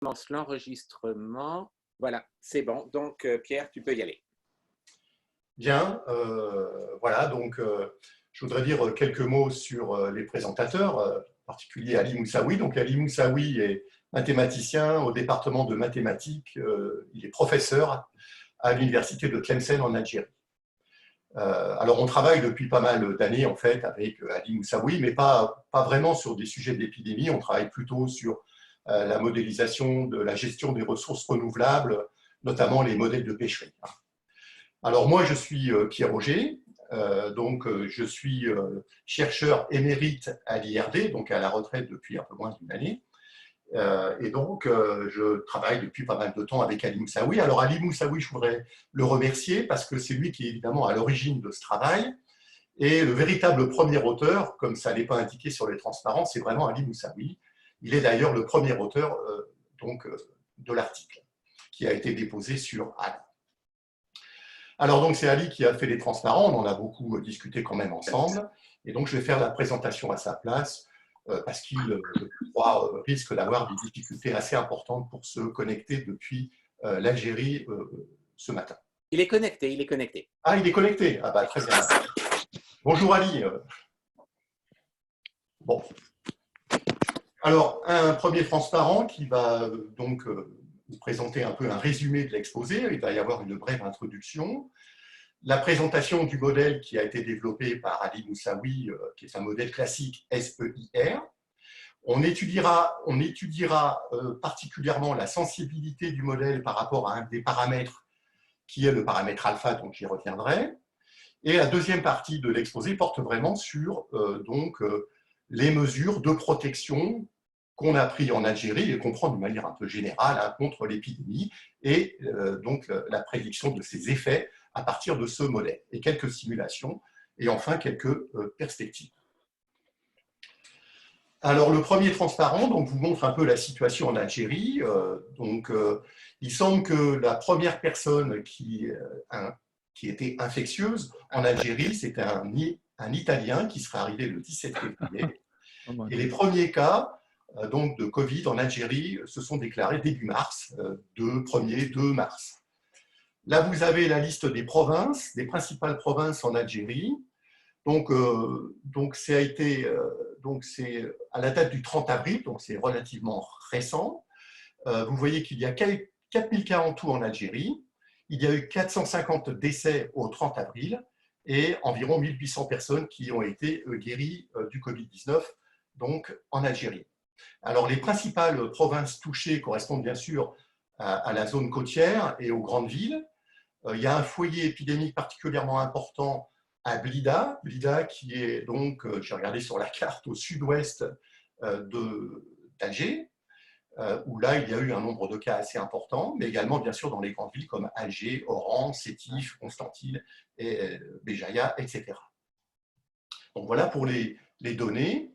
commence l'enregistrement. Voilà, c'est bon. Donc, Pierre, tu peux y aller. Bien, voilà, donc je voudrais dire quelques mots sur les présentateurs, en particulier Ali Moussaoui. Donc Ali Moussaoui est mathématicien au département de mathématiques, il est professeur à l'université de Tlemcen en Algérie. Alors on travaille depuis pas mal d'années en fait avec Ali Moussaoui, mais pas vraiment sur des sujets d'épidémie, on travaille plutôt sur la modélisation de la gestion des ressources renouvelables, notamment les modèles de pêcherie. Alors moi, je suis Pierre Auger, je suis chercheur émérite à l'IRD, donc à la retraite depuis un peu moins d'une année, je travaille depuis pas mal de temps avec Ali Moussaoui. Alors Ali Moussaoui, je voudrais le remercier parce que c'est lui qui est évidemment à l'origine de ce travail, et le véritable premier auteur, comme ça n'est pas indiqué sur les transparents, c'est vraiment Ali Moussaoui. Il est d'ailleurs le premier auteur de l'article qui a été déposé sur Ali. Alors, donc, c'est Ali qui a fait les transparents, on en a beaucoup discuté quand même ensemble, et donc je vais faire la présentation à sa place, parce qu'il, je crois, risque d'avoir des difficultés assez importantes pour se connecter depuis l'Algérie ce matin. Il est connecté, il est connecté. Ah, il est connecté. Ah bah, très bien. Bonjour Ali. Bon. Alors, un premier transparent qui va donc vous présenter un peu un résumé de l'exposé. Il va y avoir une brève introduction. La présentation du modèle qui a été développé par Ali Moussaoui, qui est un modèle classique SEIR. On étudiera particulièrement la sensibilité du modèle par rapport à un des paramètres qui est le paramètre alpha, donc j'y reviendrai. Et la deuxième partie de l'exposé porte vraiment sur les mesures de protection qu'on a prises en Algérie et qu'on prend de manière un peu générale contre l'épidémie et la prédiction de ses effets à partir de ce modèle, et quelques simulations, et enfin quelques perspectives. Alors, le premier transparent vous montre un peu la situation en Algérie. Il semble que la première personne qui était infectieuse en Algérie, c'était un Italien qui serait arrivé le 17 février. Et les premiers cas de Covid en Algérie se sont déclarés début mars, 2 mars. Là, vous avez la liste des provinces, des principales provinces en Algérie. C'est à la date du 30 avril, donc c'est relativement récent. Vous voyez qu'il y a 4000 cas en tout en Algérie. Il y a eu 450 décès au 30 avril et environ 1800 personnes qui ont été guéries du Covid-19 donc en Algérie. Alors, les principales provinces touchées correspondent bien sûr à la zone côtière et aux grandes villes. Il y a un foyer épidémique particulièrement important à Blida qui est donc, j'ai regardé sur la carte, au sud-ouest d'Alger, où là, il y a eu un nombre de cas assez important, mais également, bien sûr, dans les grandes villes comme Alger, Oran, Sétif, Constantine, et Béjaïa, etc. Donc, voilà pour les données.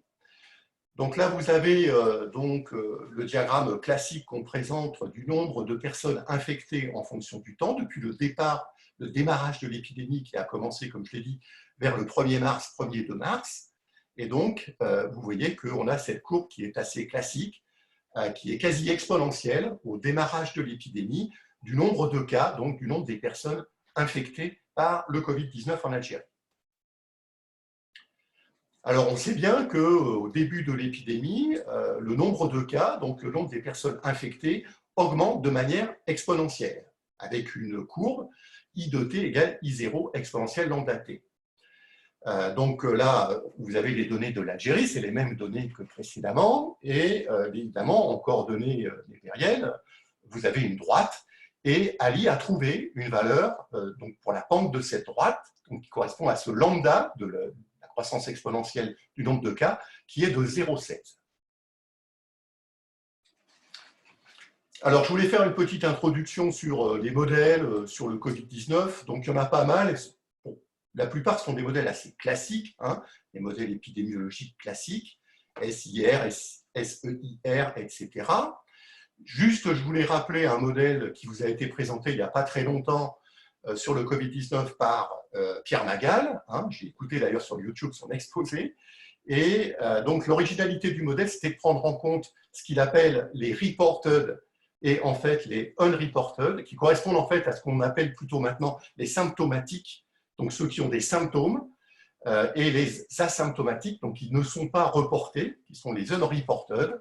Donc là, vous avez le diagramme classique qu'on présente du nombre de personnes infectées en fonction du temps, depuis le démarrage de l'épidémie qui a commencé, comme je l'ai dit, vers le 1er mars, 1er 2 mars. Et donc, vous voyez qu'on a cette courbe qui est assez classique, qui est quasi exponentielle au démarrage de l'épidémie, du nombre de cas, donc du nombre des personnes infectées par le Covid-19 en Algérie. Alors, on sait bien qu'au début de l'épidémie, le nombre de cas, donc le nombre des personnes infectées, augmente de manière exponentielle, avec une courbe I de t égale I0 exponentielle lambda t. Donc là, vous avez les données de l'Algérie, c'est les mêmes données que précédemment, et évidemment, en coordonnées népériennes, vous avez une droite, et Ali a trouvé une valeur pour la pente de cette droite, qui correspond à ce lambda de la croissance exponentielle du nombre de cas, qui est de 0,7. Alors, je voulais faire une petite introduction sur les modèles, sur le Covid-19. Donc, il y en a pas mal. Bon, la plupart sont des modèles assez classiques, des modèles épidémiologiques classiques, SIR, SEIR, etc. Juste, je voulais rappeler un modèle qui vous a été présenté il n'y a pas très longtemps sur le Covid-19 par Pierre Magal. J'ai écouté d'ailleurs sur YouTube son exposé. Et donc, l'originalité du modèle, c'était de prendre en compte ce qu'il appelle les reported et en fait les unreported, qui correspondent en fait à ce qu'on appelle plutôt maintenant les symptomatiques, donc ceux qui ont des symptômes, et les asymptomatiques, donc qui ne sont pas reportés, qui sont les unreported.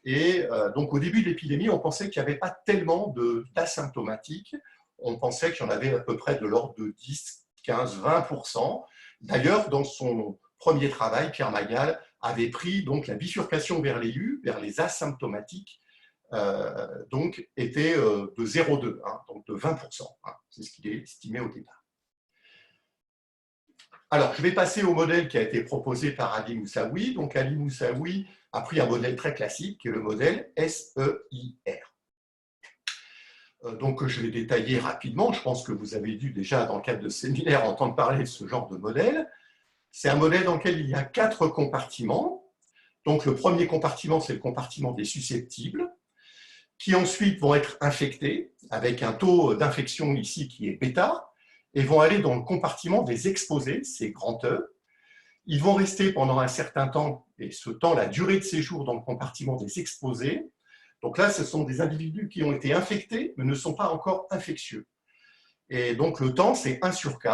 Et donc au début de l'épidémie, on pensait qu'il n'y avait pas tellement d'asymptomatiques, on pensait qu'il y en avait à peu près de l'ordre de 10, 15, 20%. D'ailleurs, dans son premier travail, Pierre Magal avait pris donc la bifurcation vers les U, vers les asymptomatiques, donc était de 0,2, hein, donc de 20%. Hein, c'est ce qu'il est estimé au départ. Alors, je vais passer au modèle qui a été proposé par Ali Moussaoui. Donc, Ali Moussaoui a pris un modèle très classique, qui est le modèle SEIR. Donc, je vais détailler rapidement. Je pense que vous avez dû déjà, dans le cadre de séminaire, entendre parler de ce genre de modèle. C'est un modèle dans lequel il y a 4 compartiments. Donc, le premier compartiment, c'est le compartiment des susceptibles, qui ensuite vont être infectés, avec un taux d'infection ici qui est bêta, et vont aller dans le compartiment des exposés, c'est grand E. Ils vont rester pendant un certain temps, et ce temps, la durée de séjour dans le compartiment des exposés. Donc là, ce sont des individus qui ont été infectés, mais ne sont pas encore infectieux. Et donc le temps, c'est 1 sur K,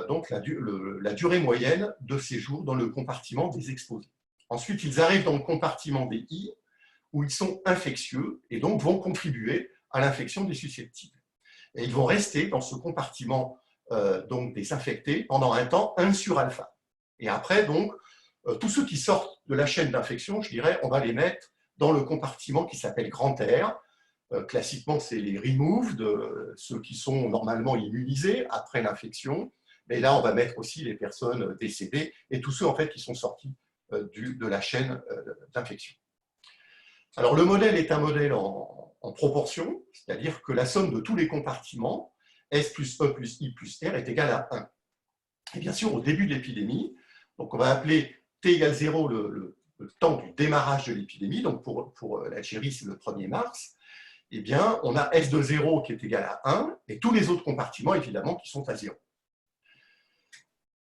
donc la durée moyenne de séjour dans le compartiment des exposés. Ensuite, ils arrivent dans le compartiment des I, où ils sont infectieux, et donc vont contribuer à l'infection des susceptibles. Et ils vont rester dans ce compartiment donc des infectés pendant un temps 1 sur alpha. Et après, donc, tous ceux qui sortent de la chaîne d'infection, je dirais, on va les mettre dans le compartiment qui s'appelle grand R. Classiquement, c'est les removed, ceux qui sont normalement immunisés après l'infection. Mais là, on va mettre aussi les personnes décédées et tous ceux en fait, qui sont sortis de la chaîne d'infection. Alors, le modèle est un modèle en proportion, c'est-à-dire que la somme de tous les compartiments, S plus E plus I plus R, est égale à 1. Et bien sûr, au début de l'épidémie, donc on va appeler T égale 0 le temps du démarrage de l'épidémie, donc pour l'Algérie, c'est le 1er mars, eh bien, on a S de 0 qui est égal à 1, et tous les autres compartiments, évidemment, qui sont à 0.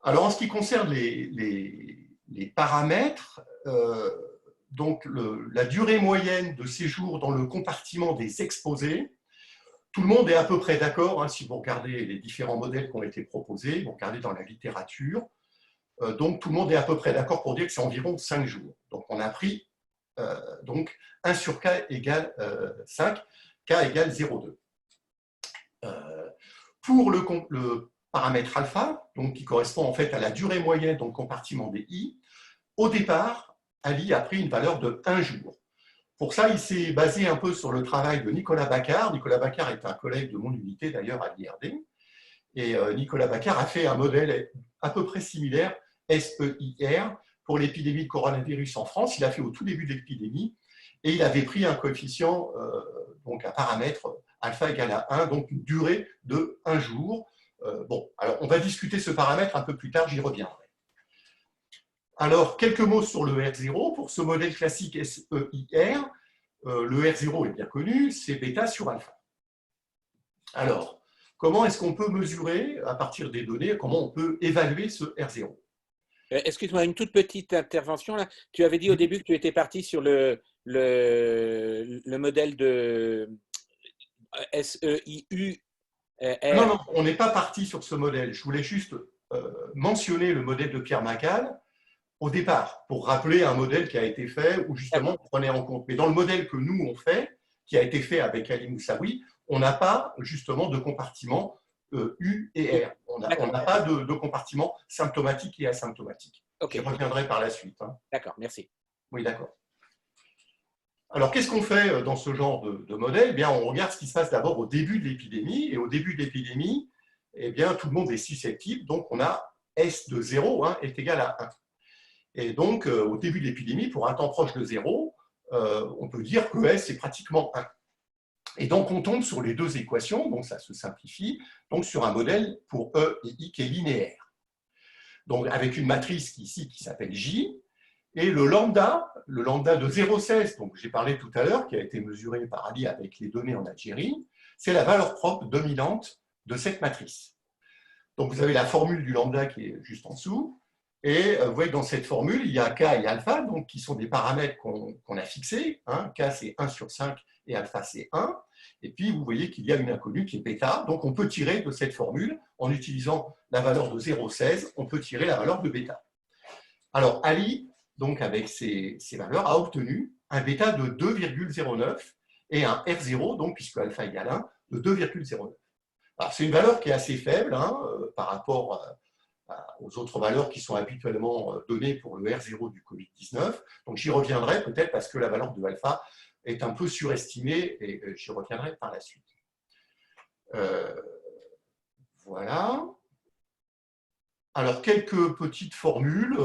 Alors, en ce qui concerne les paramètres, donc la durée moyenne de séjour dans le compartiment des exposés, tout le monde est à peu près d'accord, hein, si vous regardez les différents modèles qui ont été proposés, vous regardez dans la littérature, donc tout le monde est à peu près d'accord pour dire que c'est environ 5 jours. Donc on a pris donc 1 sur K égale 5, K égale 0,2. Pour le paramètre alpha, donc qui correspond en fait à la durée moyenne dans le compartiment des I, au départ, Ali a pris une valeur de 1 jour. Pour ça, il s'est basé un peu sur le travail de Nicolas Baccar. Nicolas Baccar est un collègue de mon unité d'ailleurs à l'IRD. Et Nicolas Baccar a fait un modèle à peu près similaire, SEIR, pour l'épidémie de coronavirus en France. Il a fait au tout début de l'épidémie et il avait pris un coefficient, donc un paramètre alpha égale à 1, donc une durée de 1 jour. Bon, alors on va discuter ce paramètre un peu plus tard, j'y reviendrai. Alors, quelques mots sur le R0. Pour ce modèle classique SEIR, le R0 est bien connu, c'est bêta sur alpha. Alors, comment est-ce qu'on peut mesurer, à partir des données, comment on peut évaluer ce R0? Excuse-moi, une toute petite intervention là. Tu avais dit au début que tu étais parti sur le modèle de SEIU. Non, non, on n'est pas parti sur ce modèle. Je voulais juste mentionner le modèle de Pierre Macal au départ, pour rappeler un modèle qui a été fait où justement on prenait en compte. Mais dans le modèle que nous on fait, qui a été fait avec Ali Moussaoui, on n'a pas justement de compartiment U et R. On n'a pas de compartiment symptomatique et asymptomatique. Okay. Je reviendrai par la suite. Hein. D'accord, merci. Oui, d'accord. Alors, qu'est-ce qu'on fait dans ce genre de modèle? Eh bien, on regarde ce qui se passe d'abord au début de l'épidémie. Et au début de l'épidémie, eh bien, tout le monde est susceptible. Donc, on a S de 0 hein, est égal à 1. Et donc, au début de l'épidémie, pour un temps proche de 0, on peut dire que S est pratiquement 1. Et donc, on tombe sur les deux équations, donc ça se simplifie, donc sur un modèle pour E et I qui est linéaire. Donc, avec une matrice ici qui s'appelle J, et le lambda de 0,16, donc j'ai parlé tout à l'heure, qui a été mesuré par Ali avec les données en Algérie, c'est la valeur propre dominante de cette matrice. Donc, vous avez la formule du lambda qui est juste en dessous, et vous voyez que dans cette formule, il y a K et alpha, donc, qui sont des paramètres qu'on a fixés. Hein. K, c'est 1 sur 5 et alpha c'est 1. Et puis, vous voyez qu'il y a une inconnue qui est bêta. Donc, on peut tirer de cette formule, en utilisant la valeur de 0,16, on peut tirer la valeur de bêta. Alors, Ali, donc avec ces valeurs, a obtenu un bêta de 2,09 et un R0, donc puisque alpha égale 1, de 2,09. Alors, c'est une valeur qui est assez faible par rapport aux autres valeurs qui sont habituellement données pour le R0 du Covid-19. Donc, j'y reviendrai peut-être parce que la valeur de alpha est un peu surestimée et j'y reviendrai par la suite. Voilà. Alors, quelques petites formules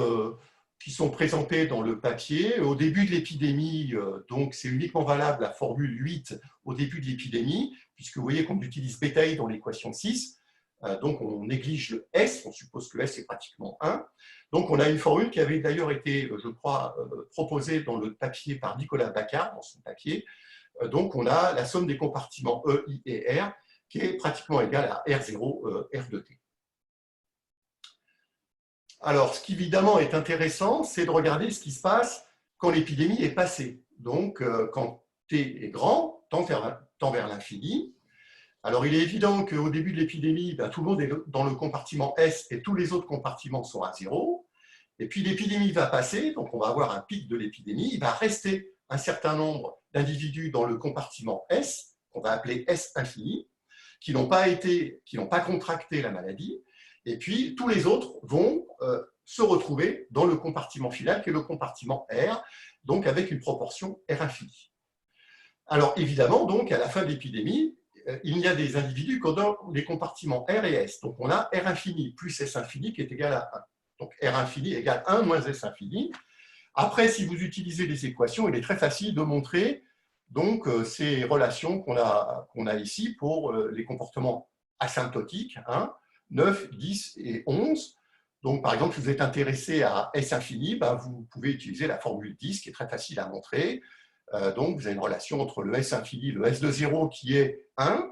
qui sont présentées dans le papier. Au début de l'épidémie, donc c'est uniquement valable la formule 8 au début de l'épidémie, puisque vous voyez qu'on utilise bêta i dans l'équation 6. Donc, on néglige le S, on suppose que S est pratiquement 1. Donc, on a une formule qui avait d'ailleurs été, je crois, proposée dans le papier par Nicolas Bacard, dans son papier. Donc, on a la somme des compartiments E, I et R, qui est pratiquement égale à R0, R de T. Alors, ce qui évidemment est intéressant, c'est de regarder ce qui se passe quand l'épidémie est passée. Donc, quand T est grand, tend vers l'infini. Alors, il est évident qu'au début de l'épidémie, tout le monde est dans le compartiment S et tous les autres compartiments sont à 0. Et puis, l'épidémie va passer, donc on va avoir un pic de l'épidémie. Il va rester un certain nombre d'individus dans le compartiment S, qu'on va appeler S infini, qui n'ont pas contracté la maladie. Et puis, tous les autres vont se retrouver dans le compartiment final, qui est le compartiment R, donc avec une proportion R infini. Alors, évidemment, donc, à la fin de l'épidémie, il y a des individus dans les compartiments R et S. Donc, on a R infini plus S infini qui est égal à 1. Donc, R infini égale 1 moins S infini. Après, si vous utilisez les équations, il est très facile de montrer donc, ces relations qu'on a ici pour les comportements asymptotiques, 9, 10 et 11. Donc, par exemple, si vous êtes intéressé à S infini, vous pouvez utiliser la formule 10 qui est très facile à montrer. Donc, vous avez une relation entre le S infini, le S de 0 qui est 1,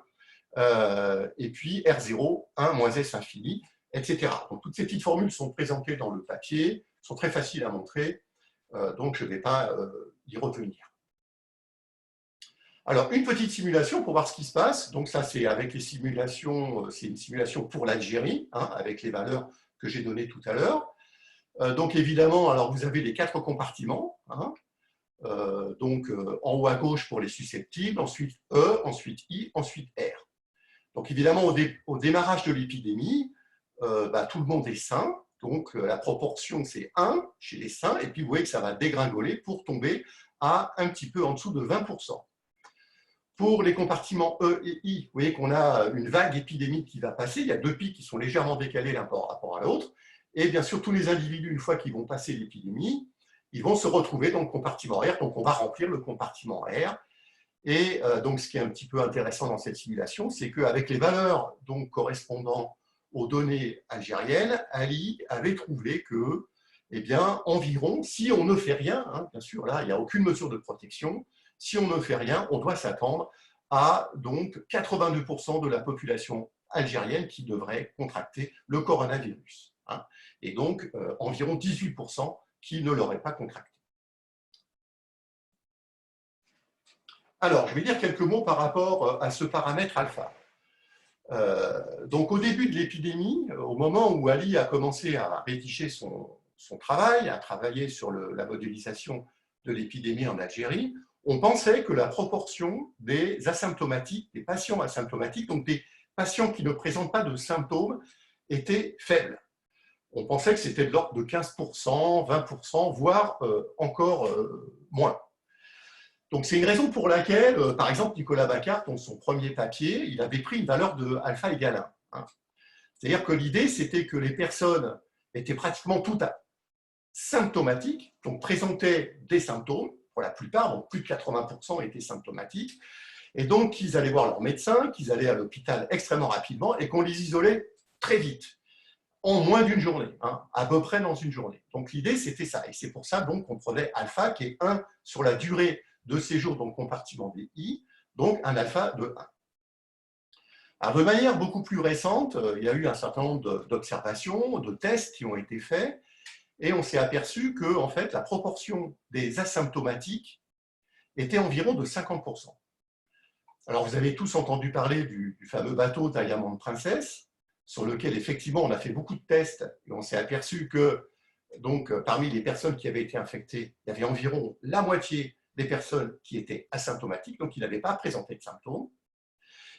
et puis R0, 1 moins S infini, etc. Donc, toutes ces petites formules sont présentées dans le papier, sont très faciles à montrer, donc je ne vais pas y revenir. Alors, une petite simulation pour voir ce qui se passe. Donc, ça, c'est avec les simulations, c'est une simulation pour l'Algérie, avec les valeurs que j'ai données tout à l'heure. Donc, évidemment, alors vous avez les 4 compartiments. Donc, en haut à gauche pour les susceptibles, ensuite E, ensuite I, ensuite R. Donc, évidemment, au démarrage de l'épidémie, tout le monde est sain. Donc, la proportion, c'est 1 chez les sains. Et puis, vous voyez que ça va dégringoler pour tomber à un petit peu en dessous de 20%. Pour les compartiments E et I, vous voyez qu'on a une vague épidémique qui va passer. Il y a 2 pics qui sont légèrement décalés l'un par rapport à l'autre. Et bien sûr, tous les individus, une fois qu'ils vont passer l'épidémie, ils vont se retrouver dans le compartiment R. Donc, on va remplir le compartiment R. Et donc, ce qui est un petit peu intéressant dans cette simulation, c'est qu'avec les valeurs donc, correspondant aux données algériennes, Ali avait trouvé que, eh bien, environ, si on ne fait rien, bien sûr, là, il n'y a aucune mesure de protection, si on ne fait rien, on doit s'attendre à donc 82% de la population algérienne qui devrait contracter le coronavirus. Et donc, environ 18% qui ne l'auraient pas contracté. Alors, je vais dire quelques mots par rapport à ce paramètre alpha. Donc, au début de l'épidémie, au moment où Ali a commencé à rédiger son travail, à travailler sur la modélisation de l'épidémie en Algérie, on pensait que la proportion des asymptomatiques, des patients asymptomatiques, donc des patients qui ne présentent pas de symptômes, était faible. On pensait que c'était de l'ordre de 15%, 20%, voire encore moins. Donc, c'est une raison pour laquelle, par exemple, Nicolas Bacard, dans son premier papier, il avait pris une valeur de alpha égale 1. C'est-à-dire que l'idée, c'était que les personnes étaient pratiquement toutes symptomatiques, donc présentaient des symptômes, pour la plupart, donc plus de 80% étaient symptomatiques, et donc qu'ils allaient voir leur médecin, qu'ils allaient à l'hôpital extrêmement rapidement, et qu'on les isolait très vite, en moins d'une journée, à peu près dans une journée. Donc l'idée, c'était ça, et c'est pour ça donc qu'on prenait alpha, qui est 1 sur la durée de séjour dans le compartiment des I, donc un alpha de 1. Alors, de manière beaucoup plus récente, il y a eu un certain nombre d'observations, de tests qui ont été faits, et on s'est aperçu que en fait, la proportion des asymptomatiques était environ de 50%. Alors, vous avez tous entendu parler du fameux bateau Diamond Princess, sur lequel, effectivement, on a fait beaucoup de tests et on s'est aperçu que, donc, parmi les personnes qui avaient été infectées, il y avait environ la moitié des personnes qui étaient asymptomatiques, donc qui n'avaient pas présenté de symptômes.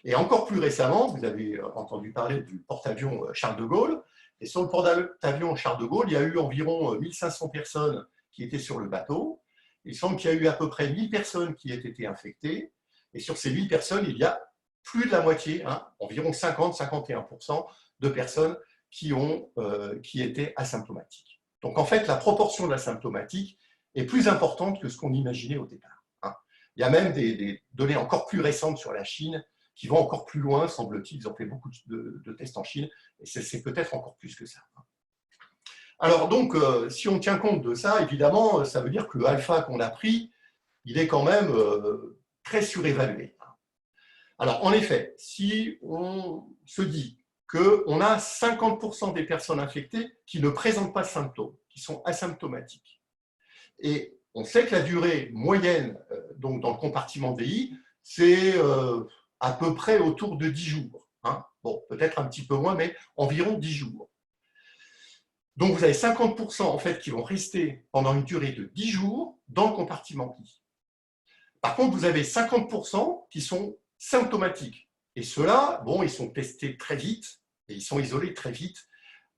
Et encore plus récemment, vous avez entendu parler du porte-avions Charles de Gaulle. Et sur le porte-avions Charles de Gaulle, il y a eu environ 1500 personnes qui étaient sur le bateau. Il semble qu'il y a eu à peu près 1000 personnes qui aient été infectées. Et sur ces 1000 personnes, il y a plus de la moitié, environ 50-51% de personnes qui étaient asymptomatiques. Donc en fait, la proportion d'asymptomatiques est plus importante que ce qu'on imaginait au départ. Il y a même des données encore plus récentes sur la Chine qui vont encore plus loin, semble-t-il. Ils ont fait beaucoup de tests en Chine, et c'est peut-être encore plus que ça. Alors donc, si on tient compte de ça, évidemment, ça veut dire que le alpha qu'on a pris, il est quand même très surévalué. Alors, en effet, si on se dit qu'on a 50% des personnes infectées qui ne présentent pas de symptômes, qui sont asymptomatiques, et on sait que la durée moyenne donc dans le compartiment VI, c'est à peu près autour de 10 jours. Bon, peut-être un petit peu moins, mais environ 10 jours. Donc, vous avez 50% en fait qui vont rester pendant une durée de 10 jours dans le compartiment I. Par contre, vous avez 50% qui sont symptomatiques. Et ceux-là, bon, ils sont testés très vite et ils sont isolés très vite,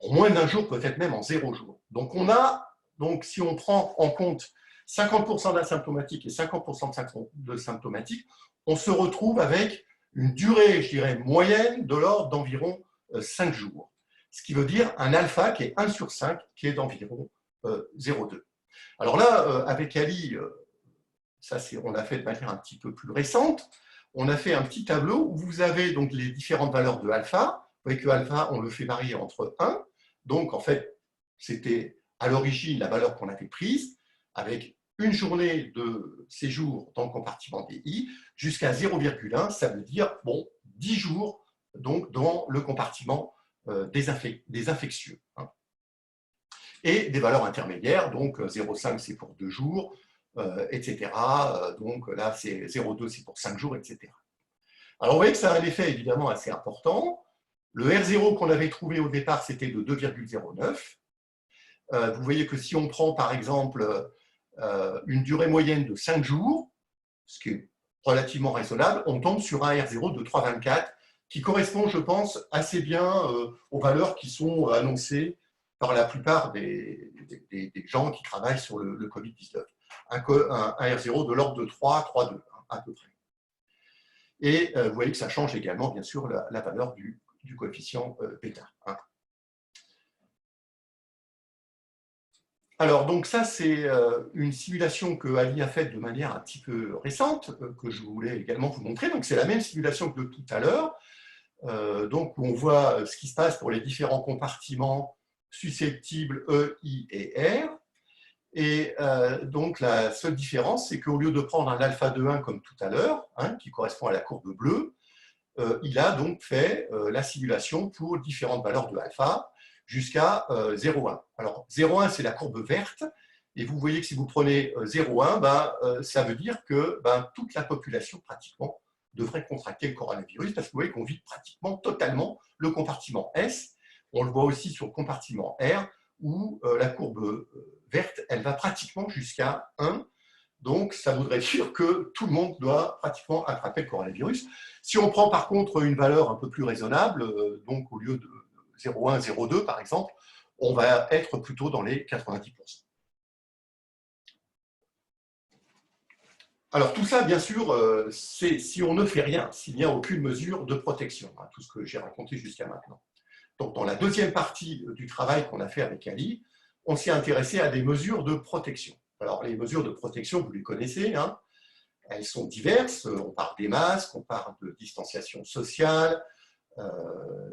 en moins d'un jour, peut-être même en 0 jour. Donc, si on prend en compte 50% d'asymptomatiques et 50% de symptomatiques, on se retrouve avec une durée, je dirais, moyenne de l'ordre d'environ 5 jours. Ce qui veut dire un alpha qui est 1 sur 5, qui est d'environ 0,2. Alors là, avec Ali, ça on l'a fait de manière un petit peu plus récente, on a fait un petit tableau où vous avez donc les différentes valeurs de alpha. Vous voyez que alpha, on le fait varier entre 1. Donc, en fait, c'était à l'origine la valeur qu'on avait prise, avec une journée de séjour dans le compartiment DI, jusqu'à 0,1, ça veut dire, bon, 10 jours donc, dans le compartiment des infectieux. Et des valeurs intermédiaires, donc 0,5 c'est pour 2 jours, etc. Donc là, c'est 0,2 c'est pour 5 jours, etc. Alors, vous voyez que ça a un effet évidemment assez important. Le R0 qu'on avait trouvé au départ, c'était de 2,09. Vous voyez que si on prend par exemple une durée moyenne de 5 jours, ce qui est relativement raisonnable, on tombe sur un R0 de 3,24 qui correspond, je pense, assez bien aux valeurs qui sont annoncées par la plupart des gens qui travaillent sur le Covid-19. Un R0 de l'ordre de 3, 3,2 à peu près. Et vous voyez que ça change également, bien sûr, la valeur du coefficient bêta. Alors, donc ça, c'est une simulation que Ali a faite de manière un petit peu récente, que je voulais également vous montrer. Donc, c'est la même simulation que de tout à l'heure. Donc, on voit ce qui se passe pour les différents compartiments susceptibles E, I et R. Et donc, la seule différence, c'est qu'au lieu de prendre un alpha de 1 comme tout à l'heure, qui correspond à la courbe bleue, il a donc fait la simulation pour différentes valeurs de alpha jusqu'à 0,1. Alors, 0,1, c'est la courbe verte. Et vous voyez que si vous prenez 0,1, ça veut dire que toute la population, pratiquement, devrait contracter le coronavirus, parce que vous voyez qu'on vide pratiquement totalement le compartiment S. On le voit aussi sur le compartiment R, où la courbe verte, elle va pratiquement jusqu'à 1. Donc, ça voudrait dire que tout le monde doit pratiquement attraper le coronavirus. Si on prend par contre une valeur un peu plus raisonnable, donc au lieu de 0,1, 0,2 par exemple, on va être plutôt dans les 90%. Alors tout ça, bien sûr, c'est si on ne fait rien, s'il n'y a aucune mesure de protection, tout ce que j'ai raconté jusqu'à maintenant. Donc dans la deuxième partie du travail qu'on a fait avec Ali, on s'est intéressé à des mesures de protection. Alors les mesures de protection, vous les connaissez, elles sont diverses. On parle des masques, on parle de distanciation sociale.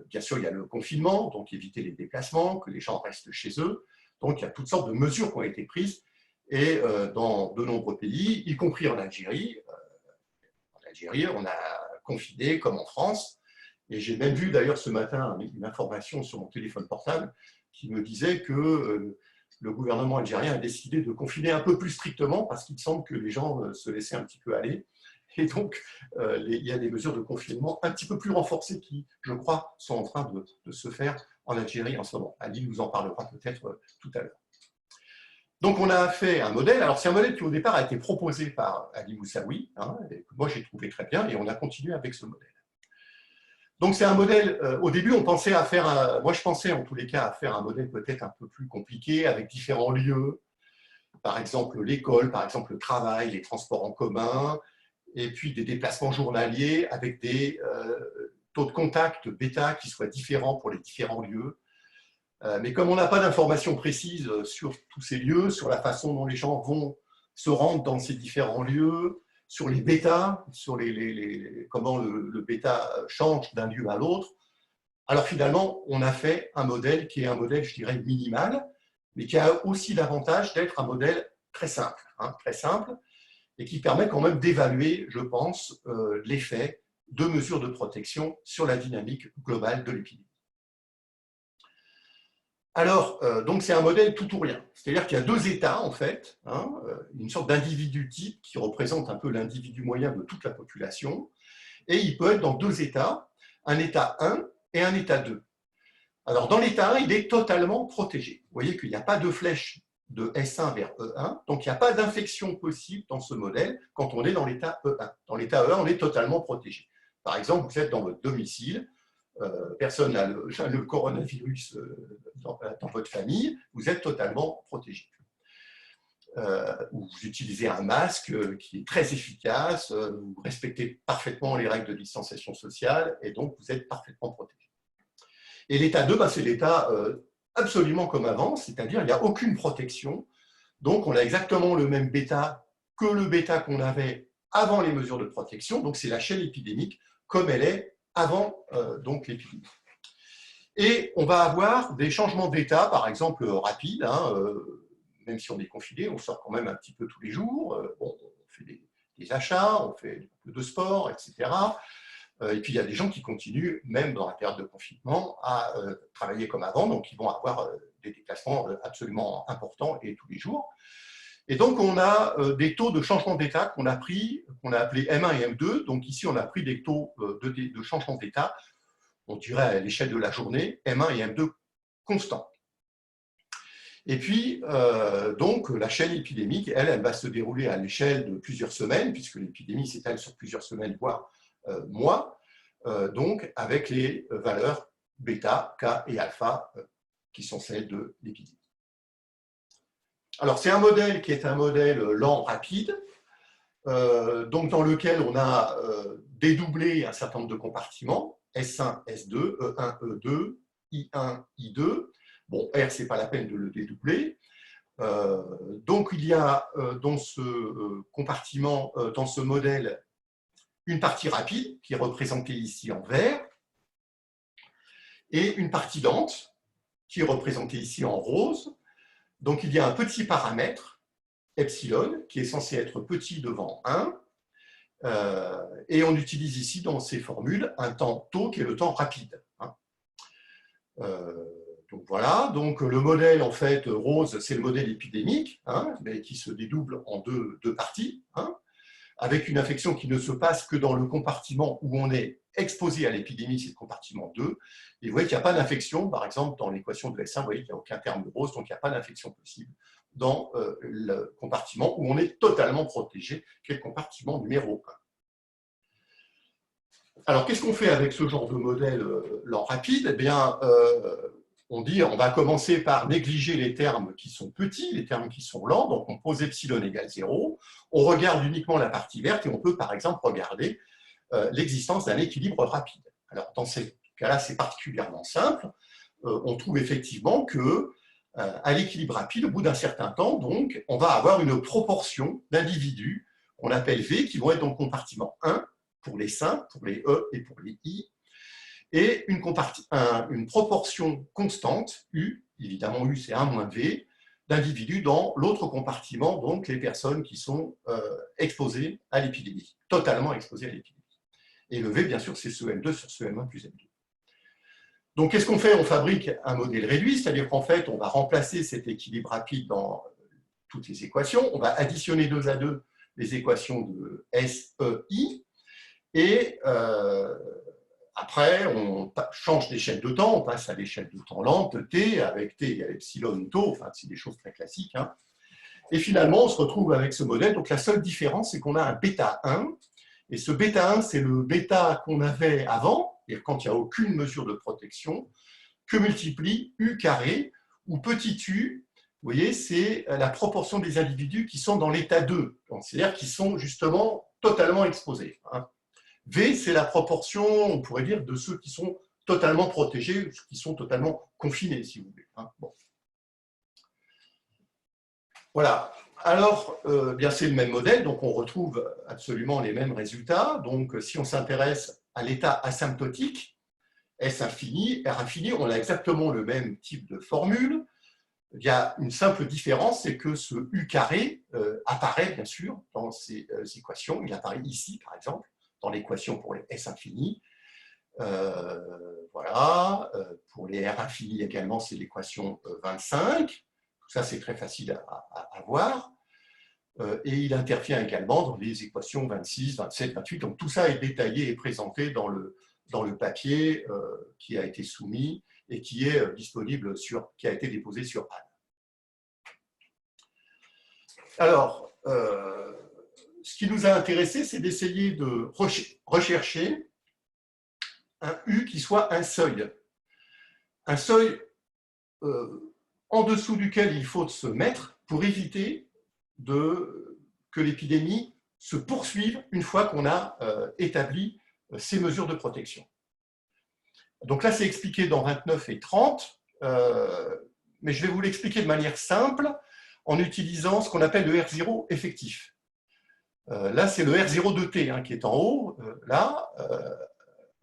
Bien sûr, il y a le confinement, donc éviter les déplacements, que les gens restent chez eux. Donc il y a toutes sortes de mesures qui ont été prises. Et dans de nombreux pays, y compris en Algérie, on a confiné comme en France. Et j'ai même vu d'ailleurs ce matin une information sur mon téléphone portable qui me disait que le gouvernement algérien a décidé de confiner un peu plus strictement parce qu'il semble que les gens se laissaient un petit peu aller Et donc, il y a des mesures de confinement un petit peu plus renforcées qui, je crois, sont en train de se faire en Algérie en ce moment. Ali nous en parlera peut-être tout à l'heure. Donc, on a fait un modèle. Alors, c'est un modèle qui, au départ, a été proposé par Ali Moussaoui, hein, et que moi, j'ai trouvé très bien, et on a continué avec ce modèle. Donc, c'est un modèle, au début, on pensait à faire, moi, je pensais en tous les cas à faire un modèle peut-être un peu plus compliqué, avec différents lieux, par exemple l'école, par exemple le travail, les transports en commun, et puis des déplacements journaliers avec des taux de contact bêta qui soient différents pour les différents lieux. Mais comme on n'a pas d'informations précises sur tous ces lieux, sur la façon dont les gens vont se rendre dans ces différents lieux, sur les bêtas, sur comment le bêta change d'un lieu à l'autre, alors finalement, on a fait un modèle qui est un modèle, je dirais, minimal, mais qui a aussi l'avantage d'être un modèle très simple, et qui permet quand même d'évaluer, je pense, l'effet de mesures de protection sur la dynamique globale de l'épidémie. Alors, donc c'est un modèle tout ou rien. C'est-à-dire qu'il y a deux états, en fait, une sorte d'individu type qui représente un peu l'individu moyen de toute la population, et il peut être dans deux états, un état 1 et un état 2. Alors, dans l'état 1, il est totalement protégé. Vous voyez qu'il n'y a pas de flèche de S1 vers E1, donc il n'y a pas d'infection possible dans ce modèle quand on est dans l'état E1. Dans l'état E1, on est totalement protégé. Par exemple, vous êtes dans votre domicile, personne n'a le coronavirus dans votre famille, vous êtes totalement protégé. Vous utilisez un masque qui est très efficace, vous respectez parfaitement les règles de distanciation sociale et donc vous êtes parfaitement protégé. Et l'état 2, c'est l'état absolument comme avant, c'est-à-dire il n'y a aucune protection, donc on a exactement le même bêta que le bêta qu'on avait avant les mesures de protection, donc c'est la chaîne épidémique comme elle est avant donc l'épidémie. Et on va avoir des changements d'état, par exemple rapides, même si on est confiné, on sort quand même un petit peu tous les jours, on fait des achats, on fait un peu de sport, etc. Et puis, il y a des gens qui continuent, même dans la période de confinement, à travailler comme avant, donc ils vont avoir des déplacements absolument importants et tous les jours. Et donc, on a des taux de changement d'état qu'on a pris, qu'on a appelé M1 et M2. Donc ici, on a pris des taux de changement d'état, on dirait à l'échelle de la journée, M1 et M2 constants. Et puis, donc, la chaîne épidémique, elle va se dérouler à l'échelle de plusieurs semaines, puisque l'épidémie s'étale sur plusieurs semaines, voire mois, donc avec les valeurs bêta, K et alpha, qui sont celles de l'épidémie. Alors, c'est un modèle qui est un modèle lent, rapide, donc dans lequel on a dédoublé un certain nombre de compartiments, S1, S2, E1, E2, I1, I2. Bon, R, ce n'est pas la peine de le dédoubler. Donc, il y a dans ce compartiment, dans ce modèle, une partie rapide, qui est représentée ici en vert, et une partie lente, qui est représentée ici en rose. Donc, il y a un petit paramètre, epsilon, qui est censé être petit devant 1, et on utilise ici, dans ces formules, un temps tau qui est le temps rapide. Donc voilà, donc le modèle, en fait, rose, c'est le modèle épidémique, mais qui se dédouble en deux parties, avec une infection qui ne se passe que dans le compartiment où on est exposé à l'épidémie, c'est le compartiment 2. Et vous voyez qu'il n'y a pas d'infection, par exemple, dans l'équation de S1, vous voyez qu'il n'y a aucun terme de rose, donc il n'y a pas d'infection possible dans le compartiment où on est totalement protégé, qui est le compartiment numéro 1. Alors, qu'est-ce qu'on fait avec ce genre de modèle lent rapide? Eh bien, on va commencer par négliger les termes qui sont petits, les termes qui sont lents, donc on pose epsilon égale 0, on regarde uniquement la partie verte et on peut par exemple regarder l'existence d'un équilibre rapide. Alors dans ce cas-là, c'est particulièrement simple, on trouve effectivement que à l'équilibre rapide, au bout d'un certain temps, donc, on va avoir une proportion d'individus qu'on appelle V, qui vont être dans le compartiment 1 pour les simples, pour les E et pour les I, et une proportion constante, U, évidemment U c'est 1 moins V, d'individus dans l'autre compartiment, donc les personnes qui sont exposées à l'épidémie, totalement exposées à l'épidémie. Et le V, bien sûr, c'est ce M2 sur ce M1 plus M2. Donc, qu'est-ce qu'on fait? On fabrique un modèle réduit, c'est-à-dire qu'en fait, on va remplacer cet équilibre rapide dans toutes les équations, on va additionner 2 à 2 les équations de SEI. Et après, on change d'échelle de temps, on passe à l'échelle de temps lente, T, avec T égale epsilon tau, enfin, c'est des choses très classiques. Hein. Et finalement, on se retrouve avec ce modèle. Donc, la seule différence, c'est qu'on a un bêta 1. Et ce bêta 1, c'est le bêta qu'on avait avant, et quand il n'y a aucune mesure de protection, que multiplie U carré, où petit u, vous voyez, c'est la proportion des individus qui sont dans l'état 2, c'est-à-dire qui sont justement totalement exposés. Hein. V, c'est la proportion, on pourrait dire, de ceux qui sont totalement protégés, qui sont totalement confinés, si vous voulez. Hein. Bon. Voilà. Alors, bien c'est le même modèle, donc on retrouve absolument les mêmes résultats. Donc, si on s'intéresse à l'état asymptotique, S infini, R infini, on a exactement le même type de formule. Il y a une simple différence, c'est que ce U carré apparaît, bien sûr, dans ces équations. Il apparaît ici, par exemple, dans l'équation pour les S infini. Voilà. Pour les R infini également, c'est l'équation 25. Tout ça, c'est très facile à voir. Et il intervient également dans les équations 26, 27, 28. Donc tout ça est détaillé et présenté dans le papier qui a été soumis et qui est disponible qui a été déposé sur Anne. Alors, ce qui nous a intéressé, c'est d'essayer de rechercher un U qui soit un seuil en dessous duquel il faut se mettre pour éviter que l'épidémie se poursuive une fois qu'on a établi ces mesures de protection. Donc là, c'est expliqué dans 29 et 30, mais je vais vous l'expliquer de manière simple en utilisant ce qu'on appelle le R0 effectif. Là, c'est le R0 de T hein, qui est en haut. Là,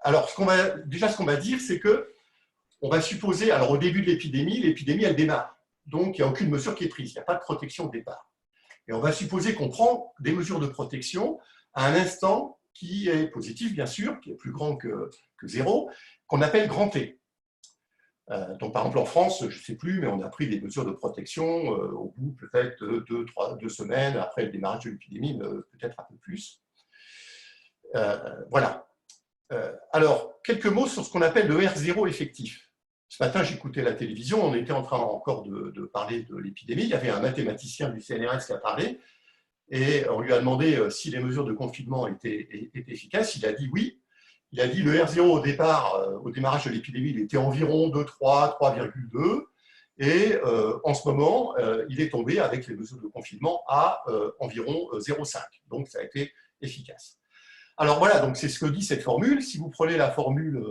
alors, ce qu'on va dire, c'est que on va supposer, alors au début de l'épidémie, elle démarre. Donc, il n'y a aucune mesure qui est prise, il n'y a pas de protection au départ. Et on va supposer qu'on prend des mesures de protection à un instant qui est positif, bien sûr, qui est plus grand que 0, qu'on appelle grand T. Donc, par exemple, en France, je ne sais plus, mais on a pris des mesures de protection au bout peut-être de 2 semaines après le démarrage de l'épidémie, peut-être un peu plus. Voilà. Alors, quelques mots sur ce qu'on appelle le R0 effectif. Ce matin, j'écoutais la télévision, on était en train encore de parler de l'épidémie. Il y avait un mathématicien du CNRS qui a parlé et on lui a demandé si les mesures de confinement étaient efficaces. Il a dit oui. Il a dit le R0 au départ, au démarrage de l'épidémie, il était environ 2,3, 3,2. Et en ce moment, il est tombé avec les mesures de confinement à environ 0,5. Donc, ça a été efficace. Alors voilà, donc c'est ce que dit cette formule. Si vous prenez la formule,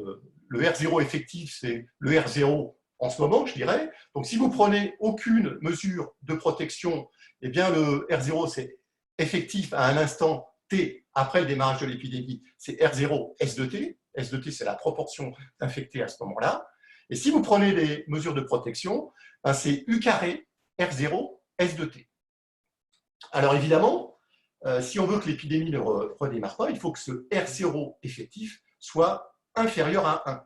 le R0 effectif, c'est le R0 en ce moment, je dirais. Donc si vous prenez aucune mesure de protection, eh bien le R0, c'est effectif à un instant T après le démarrage de l'épidémie, c'est R0 S de T. S de T, c'est la proportion d'infectés à ce moment-là. Et si vous prenez des mesures de protection, ben c'est U carré R0 S de T. Alors évidemment, si on veut que l'épidémie ne redémarre pas, il faut que ce R0 effectif soit inférieur à 1.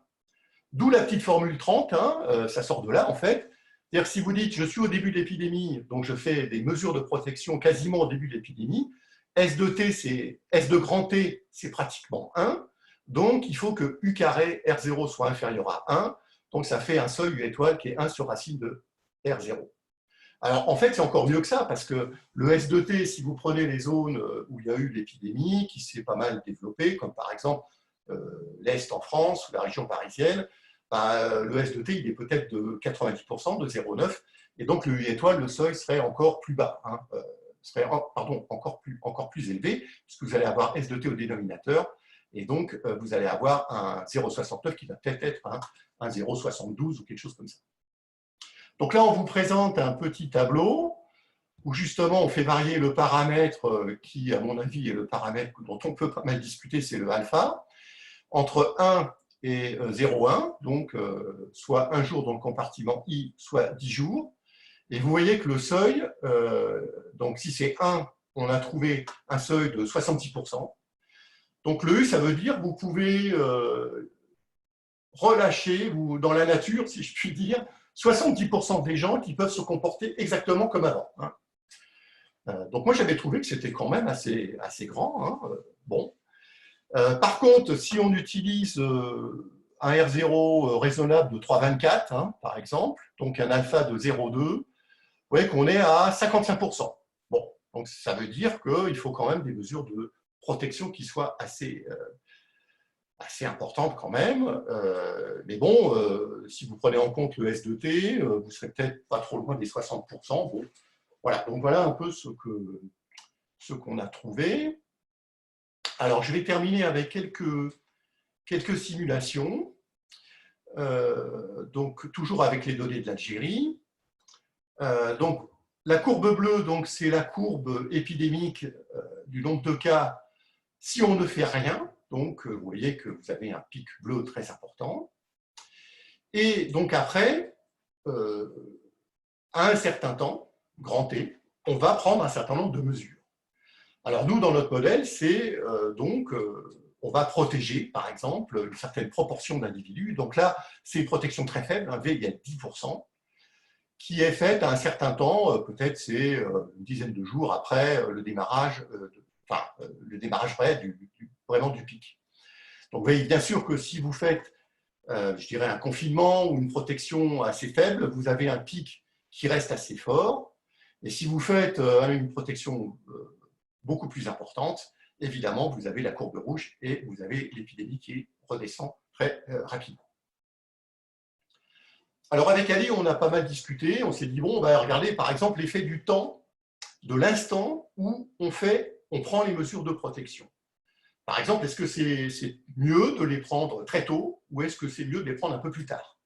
D'où la petite formule 30, hein, ça sort de là en fait. C'est-à-dire que si vous dites je suis au début de l'épidémie, donc je fais des mesures de protection quasiment au début de l'épidémie, S de T, c'est S de grand T, c'est pratiquement 1. Donc il faut que U carré R0 soit inférieur à 1. Donc ça fait un seuil U étoile qui est 1 sur racine de R0. Alors, en fait, c'est encore mieux que ça, parce que le S de T, si vous prenez les zones où il y a eu l'épidémie, qui s'est pas mal développée, comme par exemple l'Est en France ou la région parisienne, ben, le S de T, il est peut-être de 90%, de 0,9, et donc le U étoile, le seuil serait encore plus bas, hein, serait encore plus élevé, puisque vous allez avoir S de T au dénominateur, et donc vous allez avoir un 0,69 qui va peut-être être un 0,72 ou quelque chose comme ça. Donc là, on vous présente un petit tableau où justement on fait varier le paramètre qui, à mon avis, est le paramètre dont on peut pas mal discuter, c'est le alpha, entre 1 et 0,1, donc soit un jour dans le compartiment I, soit 10 jours. Et vous voyez que le seuil, donc si c'est 1, on a trouvé un seuil de 66%. Donc le U, ça veut dire que vous pouvez relâcher, dans la nature, si je puis dire, 70% des gens qui peuvent se comporter exactement comme avant. Hein. Donc moi, j'avais trouvé que c'était quand même assez grand. Hein. Bon. Par contre, si on utilise un R0 raisonnable de 3,24, hein, par exemple, donc un alpha de 0,2, vous voyez qu'on est à 55%. Bon, donc ça veut dire qu'il faut quand même des mesures de protection qui soient assez importantes quand même. Mais bon, si vous prenez en compte le S2T, vous serez peut-être pas trop loin des 60%. Bon, voilà, donc voilà un peu ce qu'on a trouvé. Alors, je vais terminer avec quelques simulations. Donc, toujours avec les données de l'Algérie. Donc, la courbe bleue, c'est la courbe épidémique du nombre de cas si on ne fait rien. Donc, vous voyez que vous avez un pic bleu très important. Et donc, après, à un certain temps, grand T, on va prendre un certain nombre de mesures. Alors, nous, dans notre modèle, c'est on va protéger, par exemple, une certaine proportion d'individus. Donc là, c'est une protection très faible, un V égale 10%, qui est faite à un certain temps, peut-être c'est une dizaine de jours après le démarrage, le démarrage vraiment du pic. Donc, vous voyez bien sûr que si vous faites, je dirais, un confinement ou une protection assez faible, vous avez un pic qui reste assez fort. Et si vous faites une protection beaucoup plus importante, évidemment, vous avez la courbe rouge et vous avez l'épidémie qui redescend très rapidement. Alors, avec Ali, on a pas mal discuté. On s'est dit, bon, on va regarder, par exemple, l'effet du temps, de l'instant où on prend les mesures de protection. Par exemple, est-ce que c'est mieux de les prendre très tôt ou est-ce que c'est mieux de les prendre un peu plus tard?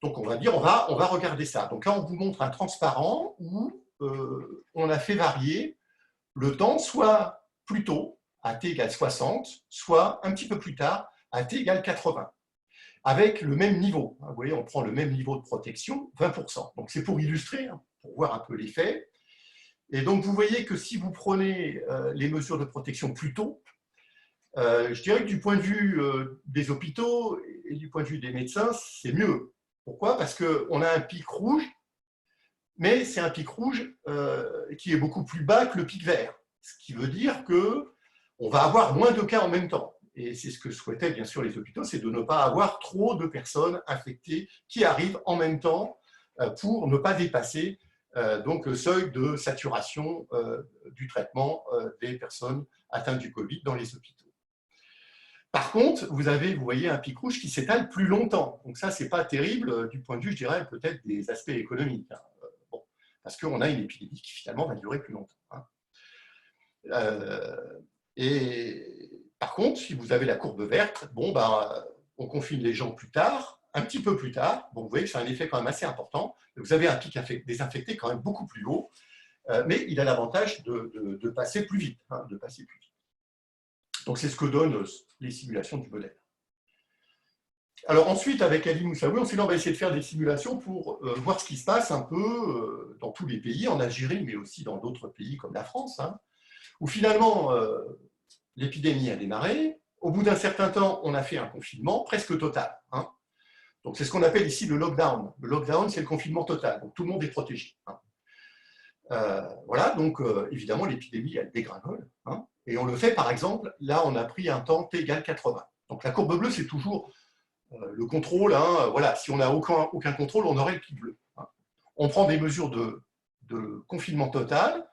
Donc, on va dire, on va regarder ça. Donc là, on vous montre un transparent où on a fait varier le temps, soit plus tôt, à t égale 60, soit un petit peu plus tard, à t égale 80, avec le même niveau. Vous voyez, on prend le même niveau de protection, 20%. Donc, c'est pour illustrer, hein, pour voir un peu l'effet. Et donc, vous voyez que si vous prenez les mesures de protection plus tôt, je dirais que du point de vue des hôpitaux et du point de vue des médecins, c'est mieux. Pourquoi? Parce qu'on a un pic rouge, mais c'est un pic rouge qui est beaucoup plus bas que le pic vert. Ce qui veut dire qu'on va avoir moins de cas en même temps. Et c'est ce que souhaitaient bien sûr les hôpitaux, c'est de ne pas avoir trop de personnes infectées qui arrivent en même temps pour ne pas dépasser donc le seuil de saturation du traitement des personnes atteintes du Covid dans les hôpitaux. Par contre, vous voyez un pic rouge qui s'étale plus longtemps. Donc ça, ce n'est pas terrible du point de vue, je dirais, peut-être des aspects économiques. Hein. Bon, parce qu'on a une épidémie qui finalement va durer plus longtemps. Hein. Et par contre, si vous avez la courbe verte, bon, on confine les gens plus tard, un petit peu plus tard. Bon, vous voyez que c'est un effet quand même assez important. Vous avez un pic désinfecté quand même beaucoup plus haut, mais il a l'avantage de passer plus vite. Hein, de passer plus vite. Donc, c'est ce que donnent les simulations du modèle. Alors ensuite, avec Ali Moussaoui, on s'est dit on va essayer de faire des simulations pour voir ce qui se passe un peu dans tous les pays, en Algérie, mais aussi dans d'autres pays comme la France, hein, où finalement, l'épidémie a démarré. Au bout d'un certain temps, on a fait un confinement presque total. Hein. Donc, c'est ce qu'on appelle ici le lockdown. Le lockdown, c'est le confinement total. Donc, tout le monde est protégé. Hein. Voilà, donc évidemment, l'épidémie, elle dégringole. Hein. Et on le fait, par exemple, là, on a pris un temps t égale 80. Donc, la courbe bleue, c'est toujours le contrôle. Hein. Voilà, si on n'a aucun contrôle, on aurait le pic bleu. Hein. On prend des mesures de confinement total,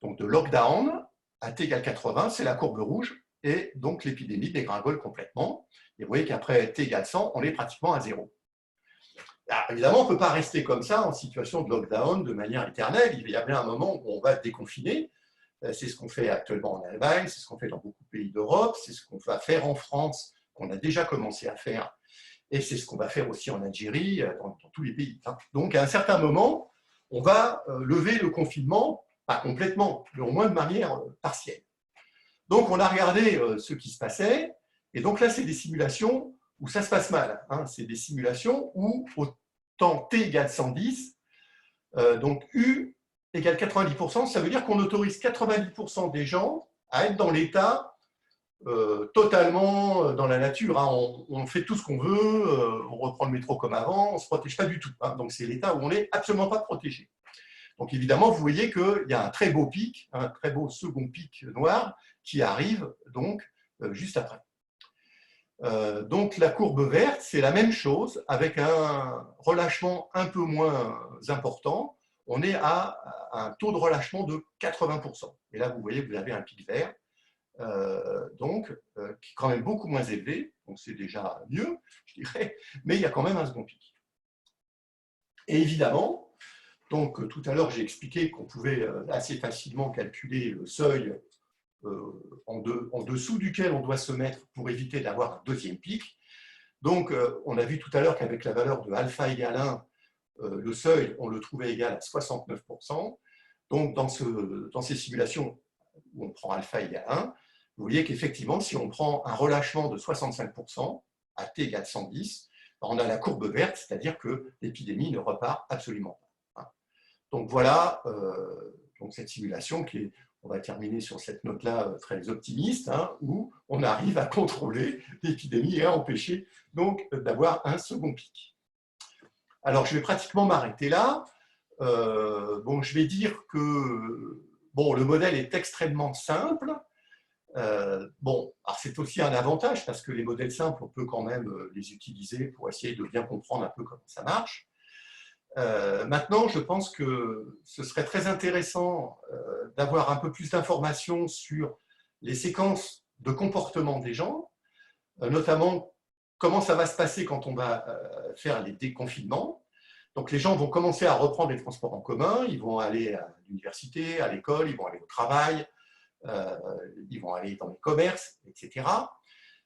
donc de lockdown, à t égale 80, c'est la courbe rouge, et donc l'épidémie dégringole complètement. Et vous voyez qu'après t égale 100, on est pratiquement à zéro. Alors, évidemment, on ne peut pas rester comme ça en situation de lockdown de manière éternelle. Il y a bien un moment où on va déconfiner. C'est ce qu'on fait actuellement en Allemagne, c'est ce qu'on fait dans beaucoup de pays d'Europe, c'est ce qu'on va faire en France, qu'on a déjà commencé à faire, et c'est ce qu'on va faire aussi en Algérie, dans tous les pays. Donc, à un certain moment, on va lever le confinement, pas complètement, mais au moins de manière partielle. Donc, on a regardé ce qui se passait, et donc là, c'est des simulations où ça se passe mal. Hein. C'est des simulations où, au temps t égale 110, donc U égale 90%, ça veut dire qu'on autorise 90% des gens à être dans l'état totalement dans la nature. Hein. On fait tout ce qu'on veut, on reprend le métro comme avant, on ne se protège pas du tout. Hein. Donc, c'est l'état où on n'est absolument pas protégé. Donc évidemment, vous voyez qu'il y a un très beau pic, un très beau second pic noir qui arrive donc juste après. Donc la courbe verte, c'est la même chose avec un relâchement un peu moins important. On est à un taux de relâchement de 80%. Et là, vous voyez que vous avez un pic vert, qui est quand même beaucoup moins élevé. Donc c'est déjà mieux, je dirais, mais il y a quand même un second pic. Et évidemment, donc tout à l'heure, j'ai expliqué qu'on pouvait assez facilement calculer le seuil en dessous duquel on doit se mettre pour éviter d'avoir un deuxième pic. Donc, on a vu tout à l'heure qu'avec la valeur de alpha égale 1, le seuil, on le trouvait égal à 69%. Donc, dans ces simulations où on prend alpha égale 1, vous voyez qu'effectivement, si on prend un relâchement de 65%, à t égale 110, on a la courbe verte, c'est-à-dire que l'épidémie ne repart absolument pas. Donc, voilà donc cette simulation qui est, on va terminer sur cette note-là très optimiste, où on arrive à contrôler l'épidémie et à empêcher donc d'avoir un second pic. Alors, je vais pratiquement m'arrêter là. Je vais dire que le modèle est extrêmement simple. Alors c'est aussi un avantage parce que les modèles simples, on peut quand même les utiliser pour essayer de bien comprendre un peu comment ça marche. Maintenant, je pense que ce serait très intéressant d'avoir un peu plus d'informations sur les séquences de comportement des gens, notamment comment ça va se passer quand on va faire les déconfinements. Donc, les gens vont commencer à reprendre les transports en commun, ils vont aller à l'université, à l'école, ils vont aller au travail, ils vont aller dans les commerces, etc.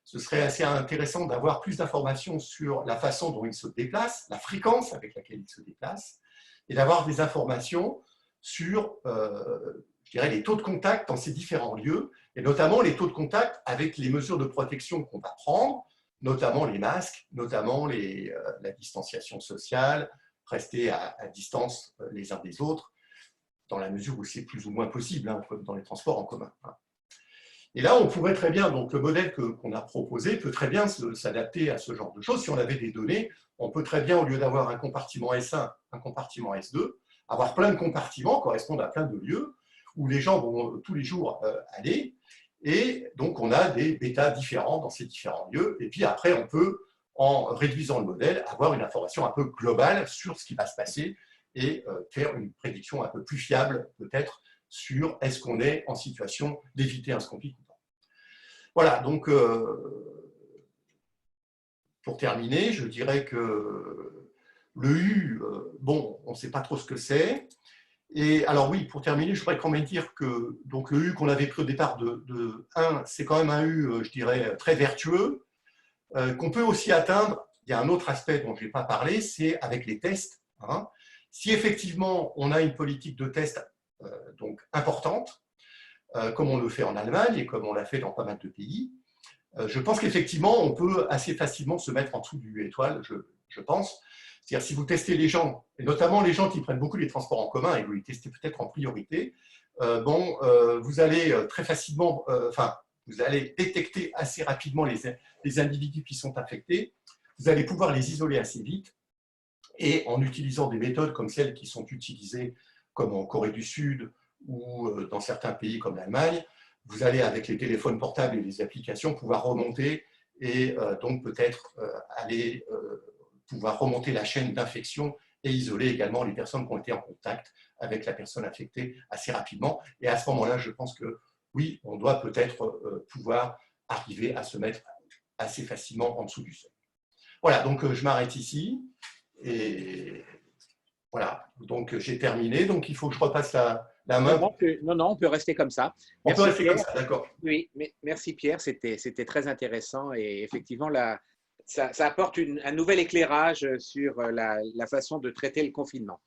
Ce serait assez intéressant d'avoir plus d'informations sur la façon dont ils se déplacent, la fréquence avec laquelle ils se déplacent, et d'avoir des informations sur, je dirais, les taux de contact dans ces différents lieux, et notamment les taux de contact avec les mesures de protection qu'on va prendre, notamment les masques, notamment la distanciation sociale, rester à distance les uns des autres, dans la mesure où c'est plus ou moins possible, comme dans les transports en commun. Et là, on pourrait très bien, donc le modèle qu'on a proposé peut très bien s'adapter à ce genre de choses. Si on avait des données, on peut très bien, au lieu d'avoir un compartiment S1, un compartiment S2, avoir plein de compartiments correspondent à plein de lieux où les gens vont tous les jours aller. Et donc, on a des bêtas différents dans ces différents lieux. Et puis après, on peut, en réduisant le modèle, avoir une information un peu globale sur ce qui va se passer et faire une prédiction un peu plus fiable, peut-être, sur est-ce qu'on est en situation d'éviter un second pic ou pas. Voilà, donc pour terminer, je dirais que le U, on ne sait pas trop ce que c'est. Et alors oui, pour terminer, je voudrais quand même dire que donc, le U qu'on avait pris au départ de 1, c'est quand même un U, je dirais, très vertueux, qu'on peut aussi atteindre. Il y a un autre aspect dont je n'ai pas parlé, c'est avec les tests. Si effectivement on a une politique de test donc importante, comme on le fait en Allemagne et comme on l'a fait dans pas mal de pays, je pense qu'effectivement, on peut assez facilement se mettre en dessous du étoile, je pense. C'est-à-dire, si vous testez les gens, et notamment les gens qui prennent beaucoup les transports en commun, et vous les testez peut-être en priorité, vous allez très facilement, vous allez détecter assez rapidement les individus qui sont infectés, vous allez pouvoir les isoler assez vite, et en utilisant des méthodes comme celles qui sont utilisées comme en Corée du Sud ou dans certains pays comme l'Allemagne, vous allez avec les téléphones portables et les applications pouvoir remonter et donc peut-être aller pouvoir remonter la chaîne d'infection et isoler également les personnes qui ont été en contact avec la personne infectée assez rapidement. Et à ce moment-là, je pense que oui, on doit peut-être pouvoir arriver à se mettre assez facilement en dessous du seuil. Voilà, donc je m'arrête ici. Et voilà, donc j'ai terminé. Donc il faut que je repasse la main. Non, on peut rester comme ça. On peut rester comme ça, d'accord. Oui, merci Pierre, c'était très intéressant et effectivement, ça apporte un nouvel éclairage sur la façon de traiter le confinement.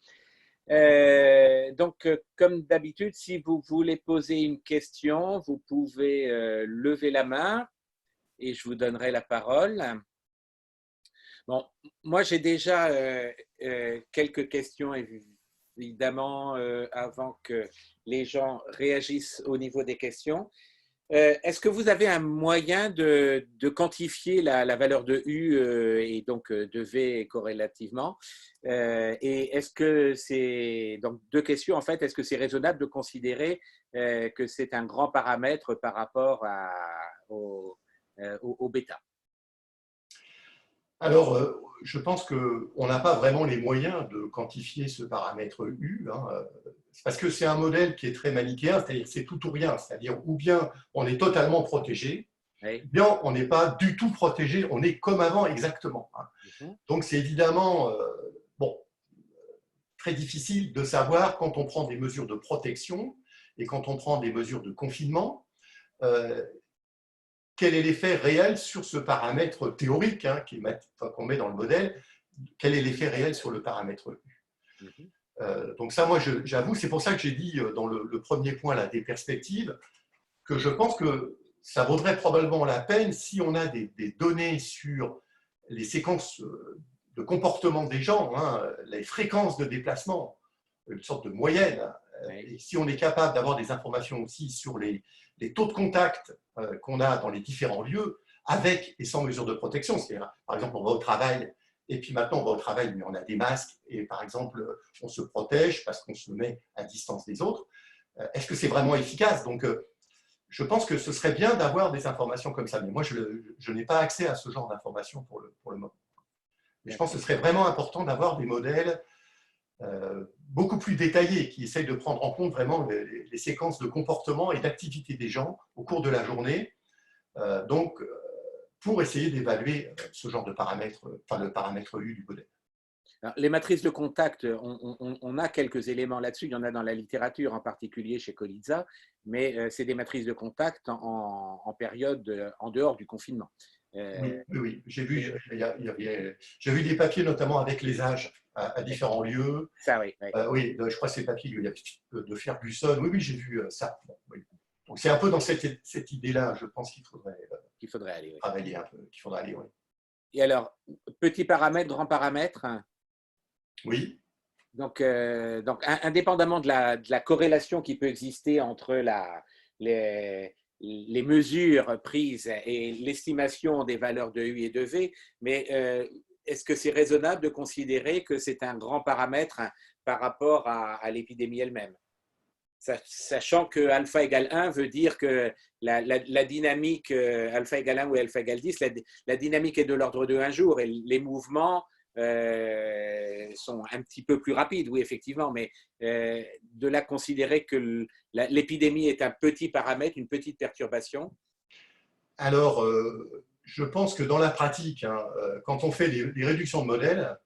Donc, comme d'habitude, si vous voulez poser une question, vous pouvez lever la main et je vous donnerai la parole. Bon, moi, j'ai déjà quelques questions, évidemment, avant que les gens réagissent au niveau des questions. Est-ce que vous avez un moyen de quantifier la valeur de U et donc de V corrélativement? Et est-ce que c'est, donc deux questions en fait, est-ce que c'est raisonnable de considérer que c'est un grand paramètre par rapport au bêta? Alors, je pense qu'on n'a pas vraiment les moyens de quantifier ce paramètre U, hein, parce que c'est un modèle qui est très manichéen, c'est-à-dire c'est tout ou rien, c'est-à-dire ou bien on est totalement protégé, Oui. ou bien on n'est pas du tout protégé, on est comme avant exactement, hein. Mhm. Donc c'est évidemment bon, très difficile de savoir quand on prend des mesures de protection et quand on prend des mesures de confinement, euh, quel est l'effet réel sur ce paramètre théorique hein, qu'on met dans le modèle, quel est l'effet réel sur le paramètre U. Mhm. Donc ça, moi, j'avoue, c'est pour ça que j'ai dit dans le premier point là, des perspectives, que je pense que ça vaudrait probablement la peine si on a des données sur les séquences de comportement des gens, hein, les fréquences de déplacement, une sorte de moyenne, Oui. et si on est capable d'avoir des informations aussi sur les taux de contact qu'on a dans les différents lieux, avec et sans mesure de protection, c'est-à-dire, par exemple, on va au travail, et puis maintenant on va au travail, mais on a des masques, et par exemple, on se protège parce qu'on se met à distance des autres. Est-ce que c'est vraiment efficace? Donc, je pense que ce serait bien d'avoir des informations comme ça, mais moi, je n'ai pas accès à ce genre d'informations pour le moment. Mais je pense que ce serait vraiment important d'avoir des modèles beaucoup plus détaillés qui essayent de prendre en compte vraiment les séquences de comportement et d'activité des gens au cours de la journée, donc pour essayer d'évaluer ce genre de paramètres, enfin le paramètre U du modèle. Alors, les matrices de contact, on a quelques éléments là-dessus. Il y en a dans la littérature, en particulier chez Colizza, mais c'est des matrices de contact en période, en dehors du confinement. Oui, oui, oui. J'ai vu des papiers notamment avec les âges à différents lieux. Ça, oui. Oui. Oui, je crois que c'est le papier de Ferguson. Oui, oui, j'ai vu ça. Bon, oui. Donc c'est un peu dans cette idée-là, je pense qu'il faudrait Qu'il faudrait aller. Oui. travailler un peu, qu'il faudrait aller. Oui. Et alors, petit paramètre, grand paramètre. Oui. Donc indépendamment de la corrélation qui peut exister entre les mesures prises et l'estimation des valeurs de U et de V, mais est-ce que c'est raisonnable de considérer que c'est un grand paramètre par rapport à l'épidémie elle-même? Sachant que alpha égale 1 veut dire que la dynamique alpha égale 1 ou alpha égale 10, la dynamique est de l'ordre de un jour et les mouvements sont un petit peu plus rapides, oui, effectivement, mais de là considérer que l'épidémie est un petit paramètre, une petite perturbation. Alors, je pense que dans la pratique, hein, quand on fait des réductions de modèles,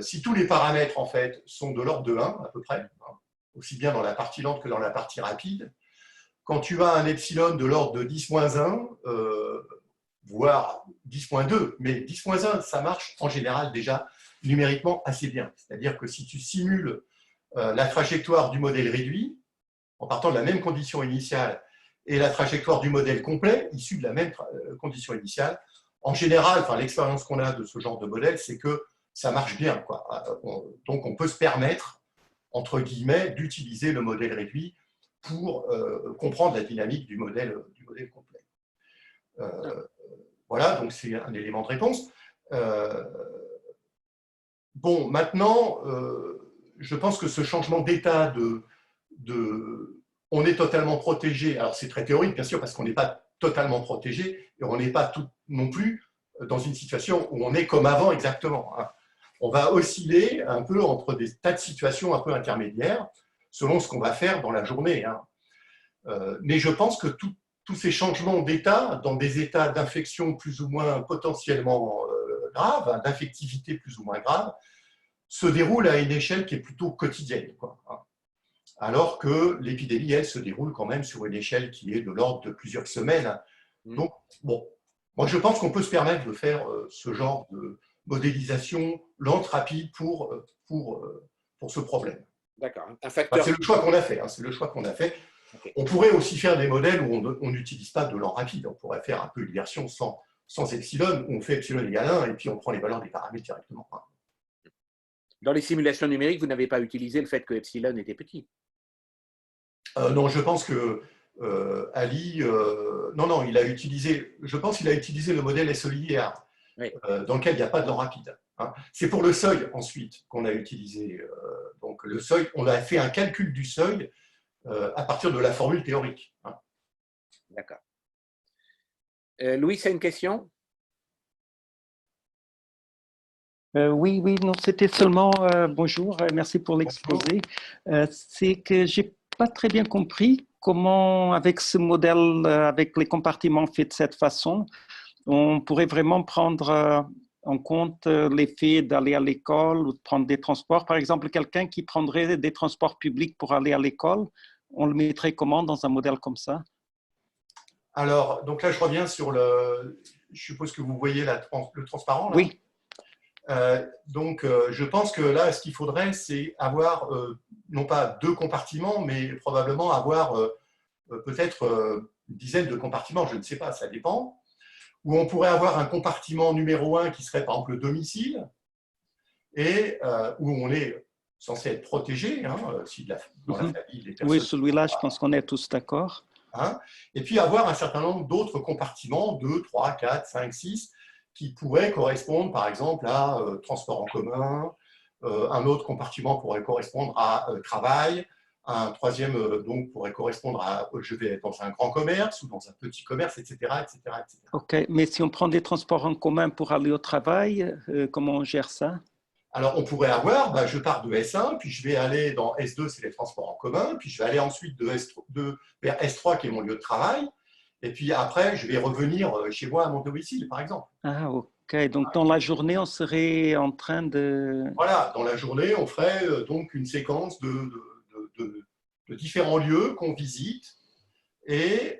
si tous les paramètres en fait sont de l'ordre de 1 à peu près, hein, aussi bien dans la partie lente que dans la partie rapide, quand tu as un epsilon de l'ordre de 10-1, voire 10.2, mais 10.1, ça marche en général déjà numériquement assez bien. C'est-à-dire que si tu simules la trajectoire du modèle réduit, en partant de la même condition initiale, et la trajectoire du modèle complet, issu de la même condition initiale, en général, enfin, l'expérience qu'on a de ce genre de modèle, c'est que ça marche bien, quoi. Donc on peut se permettre, entre guillemets, d'utiliser le modèle réduit pour comprendre la dynamique du modèle complet. Voilà, donc c'est un élément de réponse. Bon, maintenant, je pense que ce changement d'état on est totalement protégé, alors c'est très théorique bien sûr parce qu'on n'est pas totalement protégé et on n'est pas tout non plus dans une situation où on est comme avant exactement, hein. On va osciller un peu entre des tas de situations un peu intermédiaires selon ce qu'on va faire dans la journée, hein. Mais je pense que tous ces changements d'état, dans des états d'infection plus ou moins potentiellement graves, hein, d'infectivité plus ou moins grave, se déroulent à une échelle qui est plutôt quotidienne, quoi, hein. Alors que l'épidémie, elle, se déroule quand même sur une échelle qui est de l'ordre de plusieurs semaines. Donc, bon, moi je pense qu'on peut se permettre de faire ce genre de modélisation lente, rapide pour ce problème. D'accord. Un Enfin, facteur. c'est le choix qu'on a fait, hein, c'est le choix qu'on a fait. Okay. On pourrait aussi faire des modèles où on n'utilise pas de lent rapide. On pourrait faire un peu une version sans epsilon, où on fait epsilon égale 1 et puis on prend les valeurs des paramètres directement. Dans les simulations numériques, vous n'avez pas utilisé le fait que epsilon était petit. Non, je pense que Ali, non, il a utilisé, je pense qu'il a utilisé le modèle SOIR, Oui. dans lequel il n'y a pas de temps rapide. Hein. C'est pour le seuil ensuite qu'on a utilisé. Donc le seuil, on a fait un calcul du seuil à partir de la formule théorique. Hein. D'accord. Louis, c'est une question? Oui, non, c'était seulement bonjour, merci pour l'exposé. C'est que j'ai pas très bien compris comment, avec ce modèle, avec les compartiments faits de cette façon, on pourrait vraiment prendre en compte l'effet d'aller à l'école ou de prendre des transports. Par exemple, quelqu'un qui prendrait des transports publics pour aller à l'école, on le mettrait comment dans un modèle comme ça? Alors, donc là, je reviens sur le. Je suppose que vous voyez le transparent. Là. Oui. Je pense que là, ce qu'il faudrait, c'est avoir, non pas 2 compartiments, mais probablement avoir peut-être une dizaine de compartiments, je ne sais pas, ça dépend, où on pourrait avoir un compartiment numéro 1 qui serait par exemple le domicile, et où on est censé être protégé, hein, si dans la famille, les personnes… Oui, celui-là, je pense qu'on est tous d'accord. Hein, et puis avoir un certain nombre d'autres compartiments, 2, 3, 4, 5, 6, qui pourraient correspondre par exemple à transport en commun, un autre compartiment pourrait correspondre à travail, un troisième donc pourrait correspondre à je vais être dans un grand commerce ou dans un petit commerce, etc. etc., etc. Ok, mais si on prend des transports en commun pour aller au travail, comment on gère ça? Alors on pourrait avoir, je pars de S1, puis je vais aller dans S2, c'est les transports en commun, puis je vais aller ensuite de S2 vers S3 qui est mon lieu de travail, et puis après je vais revenir chez moi à mon domicile par exemple. Ah, ok. Donc, dans la journée, on serait en train de… Voilà, dans la journée, on ferait donc une séquence de différents lieux qu'on visite. Et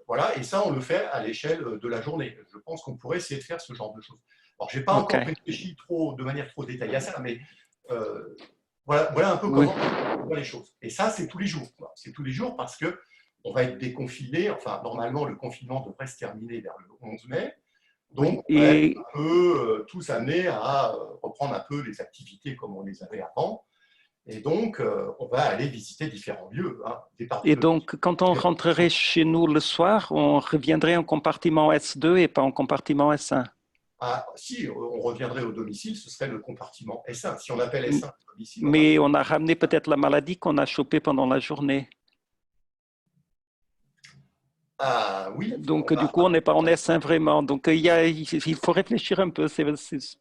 voilà, et ça, on le fait à l'échelle de la journée. Je pense qu'on pourrait essayer de faire ce genre de choses. Alors, je n'ai pas encore réfléchi de manière trop détaillée à ça, mais voilà un peu comment on voit les choses. Et ça, c'est tous les jours. C'est tous les jours parce qu'on va être déconfiné. Enfin, normalement, le confinement devrait se terminer vers le 11 mai. Donc, on va être un peu tous amenés à reprendre un peu les activités comme on les avait avant. Et donc, on va aller visiter différents lieux. Hein, et donc, quand on rentrerait chez nous le soir, on reviendrait en compartiment S2 et pas en compartiment S1? Ah, si, on reviendrait au domicile, ce serait le compartiment S1. Si on appelle S1 le domicile. Mais on a ramené peut-être la maladie qu'on a chopée pendant la journée. Ah oui. Donc, du coup, on n'est pas en S1 vraiment. Donc, il faut réfléchir un peu.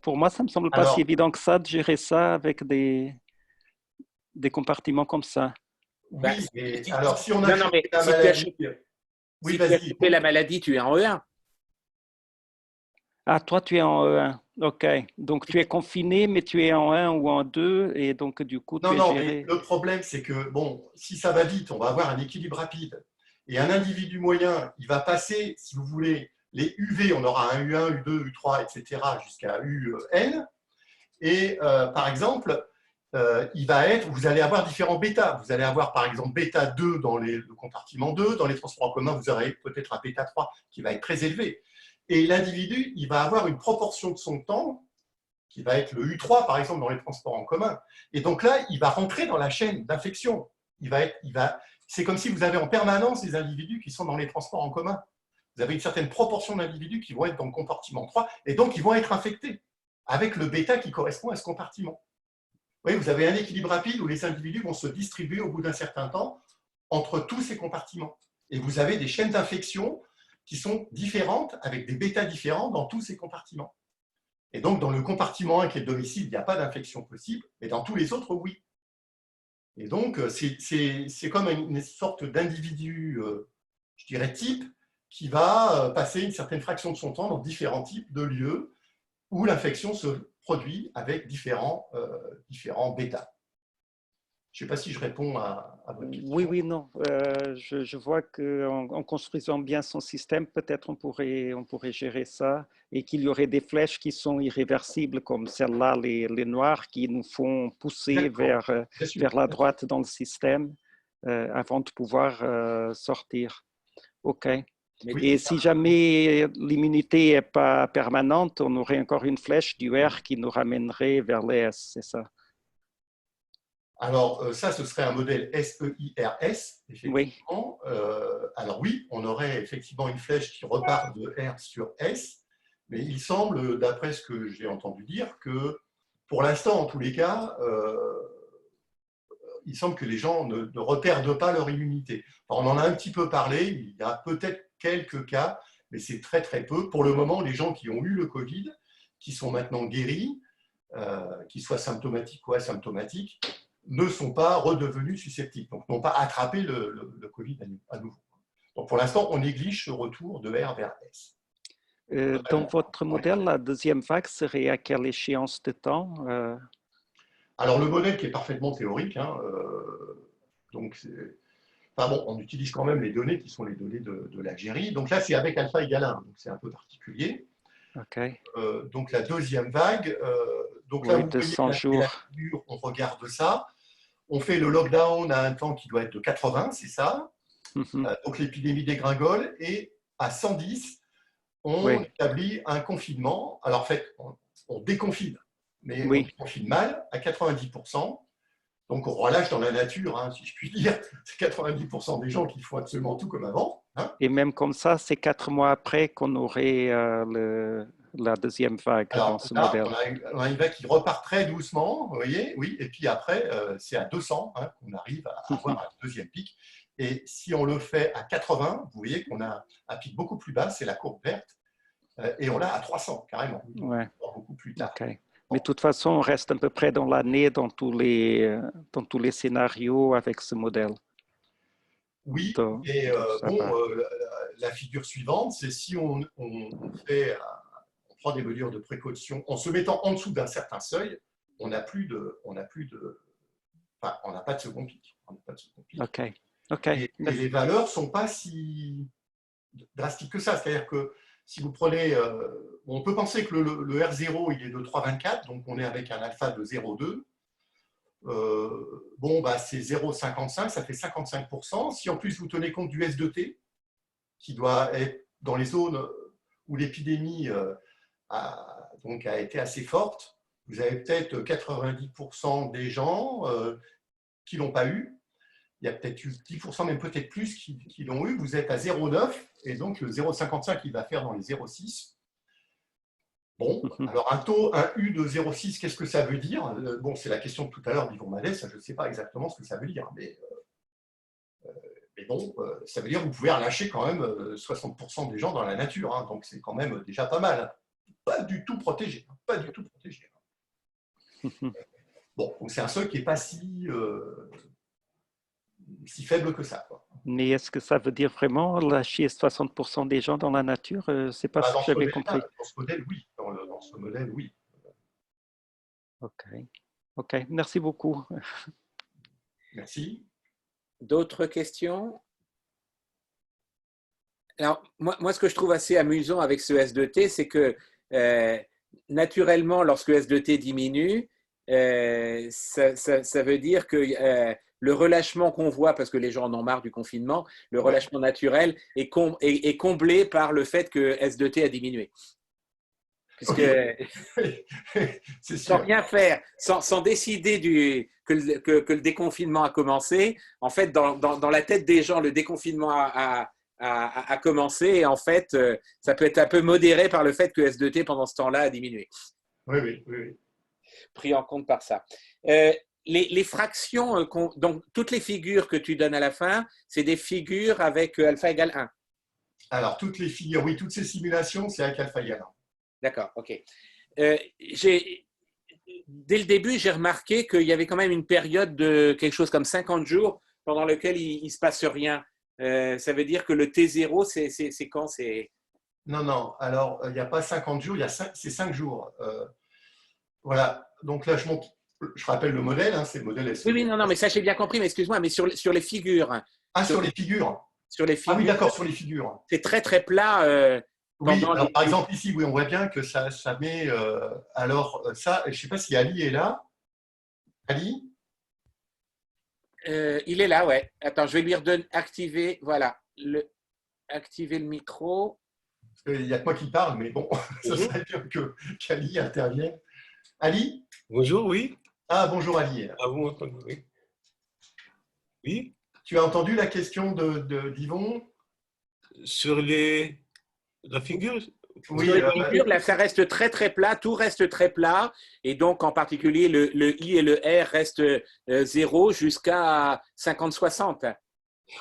Pour moi, ça ne me semble pas si évident que ça de gérer ça avec des compartiments comme ça. Oui, alors si on a chopé la maladie… Oui, si tu as chopé la maladie, tu es en E1. Ah, toi, tu es en E1. OK. Donc, tu es confiné, mais tu es en 1 ou en 2. Et donc, du coup, tu es géré. Mais le problème, c'est que, bon, si ça va vite, on va avoir un équilibre rapide. Et un individu moyen, il va passer, si vous voulez, les UV, on aura un U1, U2, U3, etc., jusqu'à UN. Et par exemple, vous allez avoir différents bêtas. Vous allez avoir, par exemple, bêta 2 dans le compartiment 2. Dans les transports en commun, vous aurez peut-être un bêta 3 qui va être très élevé. Et l'individu, il va avoir une proportion de son temps qui va être le U3, par exemple, dans les transports en commun. Et donc là, il va rentrer dans la chaîne d'infection. C'est comme si vous avez en permanence des individus qui sont dans les transports en commun. Vous avez une certaine proportion d'individus qui vont être dans le compartiment 3 et donc ils vont être infectés avec le bêta qui correspond à ce compartiment. Vous voyez, vous avez un équilibre rapide où les individus vont se distribuer au bout d'un certain temps entre tous ces compartiments. Et vous avez des chaînes d'infection qui sont différentes, avec des bêtas différents dans tous ces compartiments. Et donc, dans le compartiment 1 qui est le domicile, il n'y a pas d'infection possible, mais dans tous les autres, oui. Et donc, c'est comme une sorte d'individu, je dirais, type, qui va passer une certaine fraction de son temps dans différents types de lieux où l'infection se produit avec différents bêtas. Je ne sais pas si je réponds à votre question. Oui, non. Je vois qu'en construisant bien son système, peut-être on pourrait gérer ça et qu'il y aurait des flèches qui sont irréversibles, comme celles-là, les noires, qui nous font pousser vers la droite dans le système avant de pouvoir sortir. OK. Et si jamais l'immunité n'est pas permanente, on aurait encore une flèche du R qui nous ramènerait vers les S, c'est ça? Alors, ça, ce serait un modèle SEIRS, effectivement. Oui. Alors oui, on aurait effectivement une flèche qui repart de R sur S, mais il semble, d'après ce que j'ai entendu dire, que pour l'instant, en tous les cas, il semble que les gens ne reperdent pas leur immunité. Alors, on en a un petit peu parlé, il y a peut-être quelques cas, mais c'est très très peu. Pour le moment, les gens qui ont eu le Covid, qui sont maintenant guéris, qu'ils soient symptomatiques ou asymptomatiques, ne sont pas redevenus susceptibles, donc n'ont pas attrapé le Covid à nouveau. Donc pour l'instant, on néglige ce retour de R vers S. Dans votre modèle, la deuxième vague serait à quelle échéance de temps? Alors le modèle qui est parfaitement théorique, hein, donc enfin bon, on utilise quand même les données qui sont les données de l'Algérie. Donc là, c'est avec alpha égale 1, donc c'est un peu particulier. Okay. Donc la deuxième vague, donc là, Oui, vous 200 voyez jours. la figure, on regarde ça. On fait le lockdown à un temps qui doit être de 80, c'est ça. Donc l'épidémie dégringole et à 110, on établit un confinement. Alors en fait, on déconfine, mais on déconfine mal à 90%. Donc on relâche dans la nature, hein, si je puis dire. C'est 90% des gens qui font absolument tout comme avant. Hein. Et même comme ça, c'est 4 mois après qu'on aurait la deuxième vague. Alors, dans ce là, modèle. on a une vague qui repart très doucement, vous voyez, oui, et puis après, c'est à 200 hein, qu'on arrive à avoir un deuxième pic. Et si on le fait à 80, vous voyez qu'on a un pic beaucoup plus bas, c'est la courbe verte, et on l'a à 300 carrément, Ouais. beaucoup plus tard. Okay. Mais de toute façon, on reste à peu près dans l'année dans tous les scénarios avec ce modèle. Oui, et bon, la figure suivante, c'est si on prend des mesures de précaution en se mettant en dessous d'un certain seuil, on n'a pas de second pic. Okay. Okay. Et les valeurs ne sont pas si drastiques que ça. C'est-à-dire que si vous prenez, on peut penser que le R0 il est de 3,24, donc on est avec un alpha de 0,2. Bon, bah, c'est 0,55, ça fait 55%. Si en plus vous tenez compte du S2T, qui doit être dans les zones où l'épidémie a été assez forte, vous avez peut-être 90% des gens qui ne l'ont pas eu. Il y a peut-être eu 10%, même peut-être plus, qui l'ont eu. Vous êtes à 0,9 et donc le 0,55, il va faire dans les 0,6. Bon, alors un U de 0,6, qu'est-ce que ça veut dire? Bon, c'est la question de tout à l'heure d'Yvon Madès, je ne sais pas exactement ce que ça veut dire, mais bon, ça veut dire que vous pouvez relâcher quand même 60% des gens dans la nature, hein, donc c'est quand même déjà pas mal. Pas du tout protégé, pas du tout protégé. Bon, c'est un seuil qui n'est pas si faible que ça, quoi. Mais est-ce que ça veut dire vraiment lâcher 60% des gens dans la nature? C'est pas ce que j'avais compris. Dans ce modèle, oui. Dans ce modèle, oui. OK. Merci beaucoup. Merci. D'autres questions? Alors, moi, ce que je trouve assez amusant avec ce S2T, c'est que naturellement, lorsque S2T diminue, ça veut dire que le relâchement qu'on voit, parce que les gens en ont marre du confinement, le relâchement naturel est comblé par le fait que S2T a diminué. Puisque sans rien faire, sans décider que le déconfinement a commencé, en fait, dans la tête des gens, le déconfinement a commencé et en fait, ça peut être un peu modéré par le fait que S2T, pendant ce temps-là, a diminué. Oui. Pris en compte par ça. Les fractions, donc toutes les figures que tu donnes à la fin, c'est des figures avec alpha égale 1. Alors, toutes les figures, oui, toutes ces simulations, c'est avec alpha égale 1. D'accord, ok. Dès le début, j'ai remarqué qu'il y avait quand même une période de quelque chose comme 50 jours pendant lequel il ne se passe rien. Ça veut dire que le T0, c'est quand? Non. Alors, il n'y a pas 50 jours, c'est 5 jours. Voilà. Donc là, je rappelle le modèle, hein, c'est le modèle SEO. Oui, non, mais ça, j'ai bien compris, mais excuse-moi, mais sur les figures. Sur les figures. Sur les figures. Ah oui, d'accord, sur les figures. C'est très, très plat. Oui, alors, par exemple, ici, oui, on voit bien que ça met… alors, ça, je ne sais pas si Ali est là. Ali? Il est là, ouais. Attends, je vais lui activer, voilà, activer le micro. Parce qu'il n'y a que moi qui parle, mais bon, ça serait bien qu'Ali intervienne. Ali? Bonjour, oui. Ah, bonjour Ali. Ah, vous m'entendez, oui. Oui, Tu as entendu la question d'Yvon? sur la figure. Oui, Sur les figures, là, ça reste très très plat, tout reste très plat, et donc en particulier le I et le R restent 0 jusqu'à 50-60.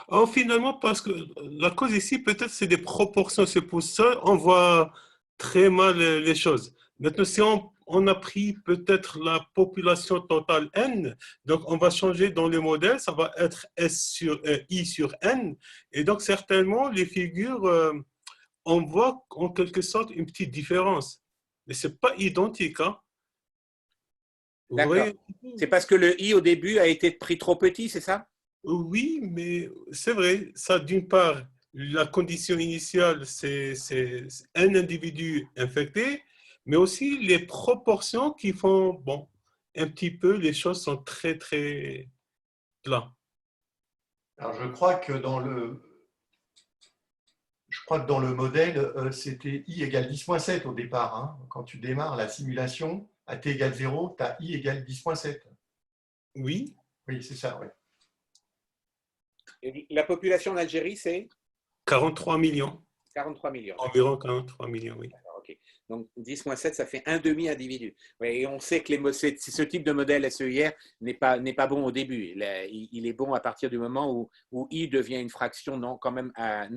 Oh, finalement, parce que la cause ici, peut-être, c'est des proportions. C'est pour ça on voit très mal les choses. Maintenant, si on a pris peut-être la population totale N, donc on va changer dans le modèle, ça va être I sur N, et donc certainement, les figures, on voit en quelque sorte une petite différence. Mais ce n'est pas identique, hein. Vous D'accord. voyez? C'est parce que le I au début a été pris trop petit, c'est ça? Oui, mais c'est vrai, ça d'une part, la condition initiale, c'est un individu infecté, mais aussi les proportions qui font, bon, un petit peu, les choses sont très, très plats. alors je crois que dans le modèle, c'était I égale 10-7 au départ, hein. Quand tu démarres la simulation, à t égale 0, tu as I égale 10-7. Oui, Oui, c'est ça, oui. Et la population d'Algérie, c'est 43 millions, 43 millions. environ 43 millions, oui. Okay. Donc 10-7, ça fait un demi-individu. Ouais, et on sait que ce type de modèle SEIR n'est pas bon au début. Il est bon à partir du moment où I devient une fraction quand même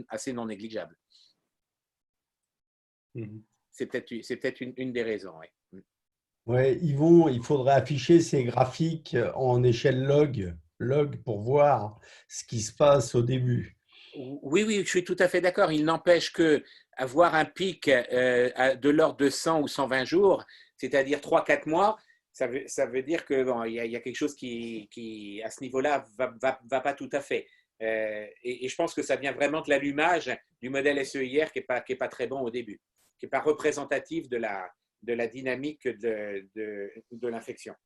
assez non négligeable. Mhm. C'est peut-être une des raisons. Ouais. Ouais, il faudrait afficher ces graphiques en échelle log pour voir ce qui se passe au début. Oui, oui, je suis tout à fait d'accord. Il n'empêche que avoir un pic de l'ordre de 100 ou 120 jours, c'est-à-dire 3-4 mois, ça veut dire que bon, y a quelque chose qui à ce niveau-là, va pas tout à fait. Et je pense que ça vient vraiment de l'allumage du modèle SEIR qui est pas très bon au début, qui n'est pas représentatif de la dynamique de l'infection.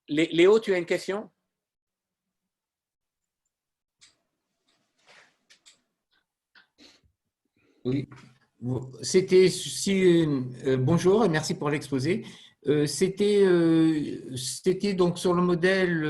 Léo, tu as une question? Oui, c'était bonjour et merci pour l'exposé. C'était donc sur le modèle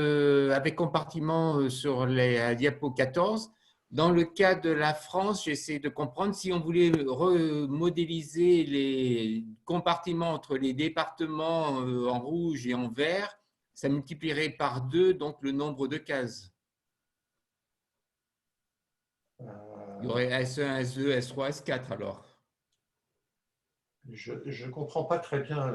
avec compartiment sur la diapo 14. Dans le cas de la France, j'essaie de comprendre si on voulait remodéliser les compartiments entre les départements en rouge et en vert, ça multiplierait par 2 donc le nombre de cases. Il y aurait S1, S2, S3, S4 alors. Je ne comprends pas très bien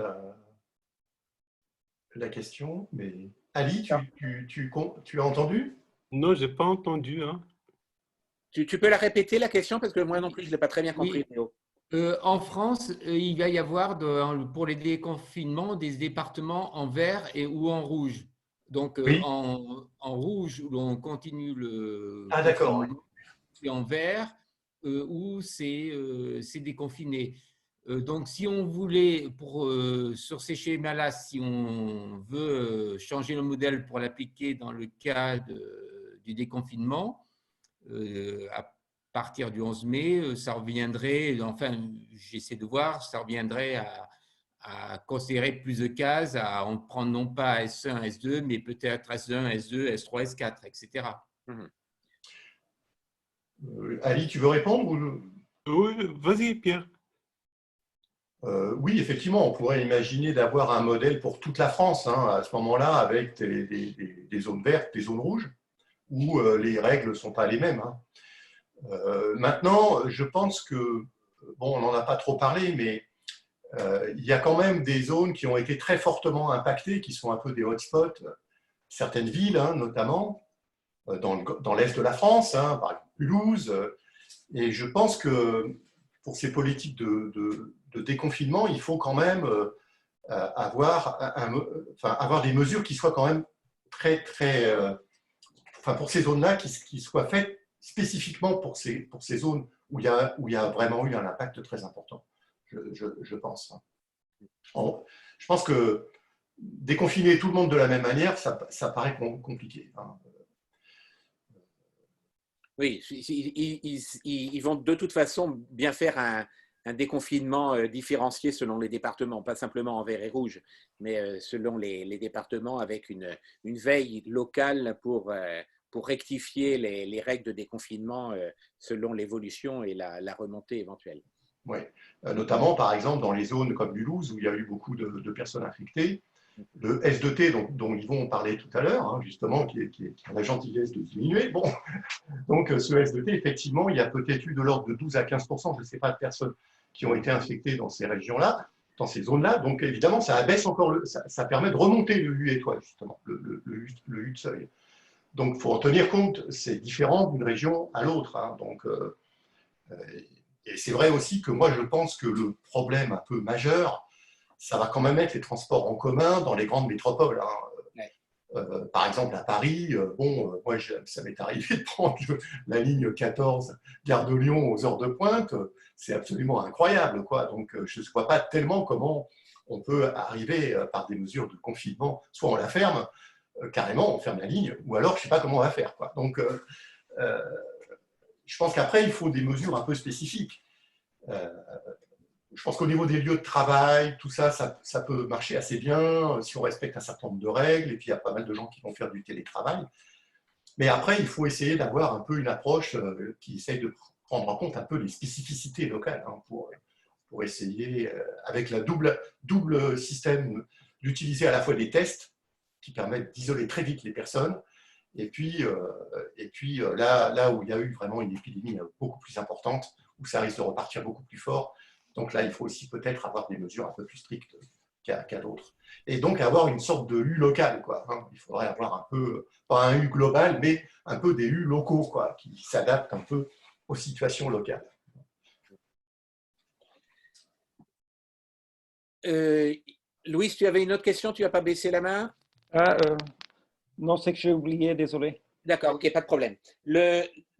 la question, mais Ali, tu as entendu? Non, je n'ai pas entendu, hein. Tu peux la répéter, la question, parce que moi non plus, je ne l'ai pas très bien compris, Léo. En France, il va y avoir pour les déconfinements des départements en vert ou en rouge. Donc, Oui. en rouge, où l'on continue le d'accord. confinement, et en vert, où c'est déconfiné. Donc, si on voulait, sur ces schémas-là, si on veut changer le modèle pour l'appliquer dans le cas du déconfinement, à partir du 11 mai, ça reviendrait, enfin, j'essaie de voir, ça reviendrait à considérer plus de cases, à en prendre non pas S1, S2, mais peut-être S1, S2, S3, S4, etc. Ali, tu veux répondre Oui, vas-y, Pierre. Oui, effectivement, on pourrait imaginer d'avoir un modèle pour toute la France, hein, à ce moment-là, avec des zones vertes, des zones rouges, où les règles ne sont pas les mêmes, hein. Maintenant, je pense que, bon, on n'en a pas trop parlé, mais il y a quand même des zones qui ont été très fortement impactées, qui sont un peu des hotspots, certaines villes, hein, notamment, dans l'est de la France, hein, par exemple Toulouse. Et je pense que pour ces politiques de déconfinement, il faut quand même avoir des mesures qui soient quand même pour ces zones-là, qui soient faites spécifiquement pour ces zones où il y a vraiment eu un impact très important, je pense. Je pense que déconfiner tout le monde de la même manière, ça paraît compliqué, hein. Oui, ils vont de toute façon bien faire un déconfinement différencié selon les départements, pas simplement en vert et rouge, mais selon les départements, avec une veille locale pour rectifier les règles de déconfinement selon l'évolution et la remontée éventuelle. Oui, notamment par exemple dans les zones comme Mulhouse où il y a eu beaucoup de personnes infectées. Le S2T dont Yvon parlait tout à l'heure, hein, justement, qui a la gentillesse de diminuer. Bon, donc ce S2T, effectivement, il y a peut-être eu de l'ordre de 12 à 15%, je ne sais pas, de personnes qui ont été infectées dans ces régions-là, dans ces zones-là. Donc évidemment, ça abaisse encore, ça permet de remonter le U étoile, justement, le U de seuil. Donc il faut en tenir compte, c'est différent d'une région à l'autre. Hein, et c'est vrai aussi que moi, je pense que le problème un peu majeur, ça va quand même être les transports en commun dans les grandes métropoles. Hein. Ouais. Par exemple, à Paris, moi, ça m'est arrivé de prendre la ligne 14, gare de Lyon aux heures de pointe. C'est absolument incroyable, quoi. Donc, je ne vois pas tellement comment on peut arriver par des mesures de confinement. Soit on la ferme, carrément, on ferme la ligne, ou alors, je ne sais pas comment on va faire, quoi. Donc, je pense qu'après, il faut des mesures un peu spécifiques. Je pense qu'au niveau des lieux de travail, tout ça, ça peut marcher assez bien si on respecte un certain nombre de règles. Et puis, il y a pas mal de gens qui vont faire du télétravail. Mais après, il faut essayer d'avoir un peu une approche qui essaye de prendre en compte un peu les spécificités locales hein, pour essayer, avec la double système, d'utiliser à la fois des tests qui permettent d'isoler très vite les personnes. Et puis là où il y a eu vraiment une épidémie beaucoup plus importante, où ça risque de repartir beaucoup plus fort, donc là, il faut aussi peut-être avoir des mesures un peu plus strictes qu'à d'autres. Et donc avoir une sorte de U local, quoi. Hein. Il faudrait avoir un peu, pas un U global, mais un peu des U locaux, quoi, qui s'adaptent un peu aux situations locales. Louise, tu avais une autre question, tu n'as pas baissé la main? Non, c'est que j'ai oublié, désolé. D'accord, ok, pas de problème.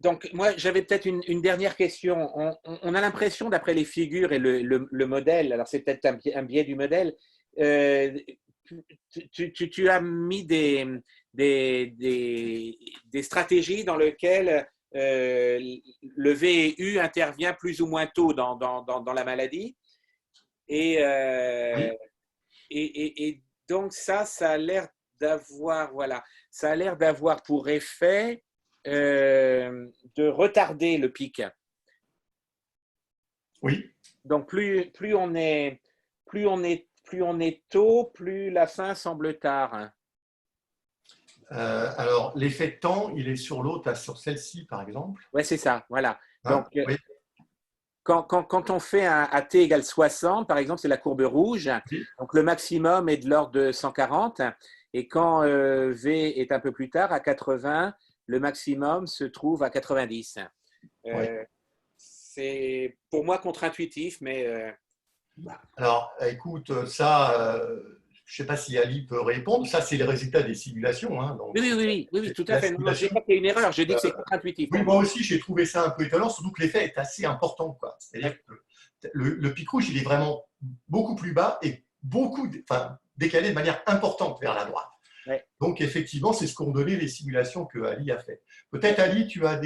Donc, moi, j'avais peut-être une dernière question. On a l'impression, d'après les figures et le modèle, alors c'est peut-être un biais du modèle, tu as mis des stratégies dans lesquelles le VU intervient plus ou moins tôt dans la maladie. Et donc, ça a l'air d'avoir, voilà, ça a l'air d'avoir pour effet de retarder le pic. Oui. Donc plus on est tôt, plus la fin semble tard. Alors l'effet de temps, il est sur l'autre, sur celle-ci par exemple. Ouais, c'est ça, voilà. Hein, donc oui. Quand on fait un t égale 60, par exemple, c'est la courbe rouge. Oui. Donc le maximum est de l'ordre de 140. Et quand V est un peu plus tard, à 80, le maximum se trouve à 90. C'est pour moi contre-intuitif, mais… Alors, écoute, ça, je ne sais pas si Ali peut répondre. Ça, c'est les résultats des simulations. Hein, donc, oui, tout à fait. Non, je ne dis pas qu'il y a une erreur, je dis que c'est contre-intuitif. Oui, moi aussi, j'ai trouvé ça un peu étonnant, surtout que l'effet est assez important. C'est-à-dire que le pic rouge, il est vraiment beaucoup plus bas et décalé de manière importante vers la droite. Ouais. Donc, effectivement, c'est ce qu'ont donné les simulations que Ali a fait. Peut-être, Ali, tu as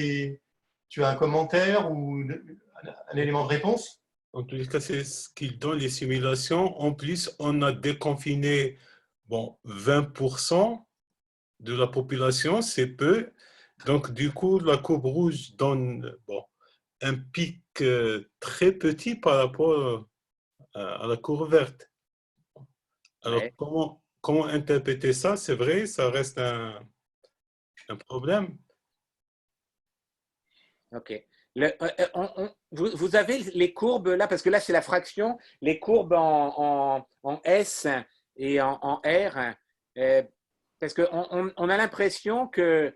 un commentaire ou un élément de réponse? En tous les cas, c'est ce qu'ils donnent les simulations. En plus, on a déconfiné 20% de la population, c'est peu. Donc, du coup, la courbe rouge donne un pic très petit par rapport à la courbe verte. Alors, Ouais. comment interpréter ça? C'est vrai, ça reste un problème. OK. Vous avez les courbes là, parce que là, c'est la fraction, les courbes en S et en R, parce qu'on a l'impression que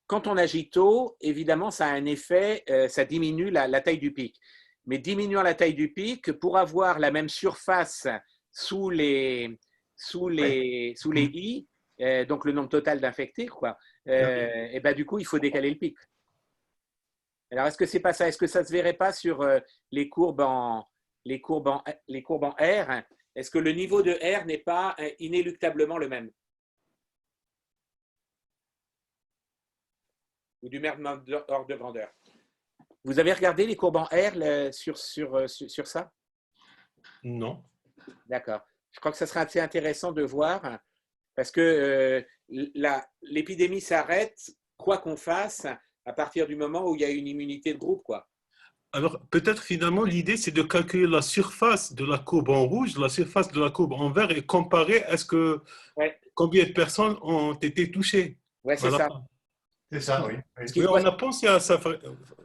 quand on agit tôt, évidemment, ça a un effet, ça diminue la taille du pic. Mais diminuant la taille du pic, pour avoir la même surface sous les I, donc le nombre total d'infectés, et ben, du coup, il faut décaler le pic. Alors, est-ce que c'est pas ça? Est-ce que ça ne se verrait pas sur les courbes en R? Est-ce que le niveau de R n'est pas inéluctablement le même? Ou du même ordre de grandeur? Vous avez regardé les courbes en R sur ça? Non. D'accord. Je crois que ça serait assez intéressant de voir parce que l'épidémie s'arrête, quoi qu'on fasse, à partir du moment où il y a une immunité de groupe, quoi. Alors, peut-être finalement, l'idée, c'est de calculer la surface de la courbe en rouge, la surface de la courbe en vert et comparer Ouais, combien de personnes ont été touchées. ouais, c'est Voilà. ça. C'est ça, oui. Oui. Ce qui Oui, doit- on a pensé à ça.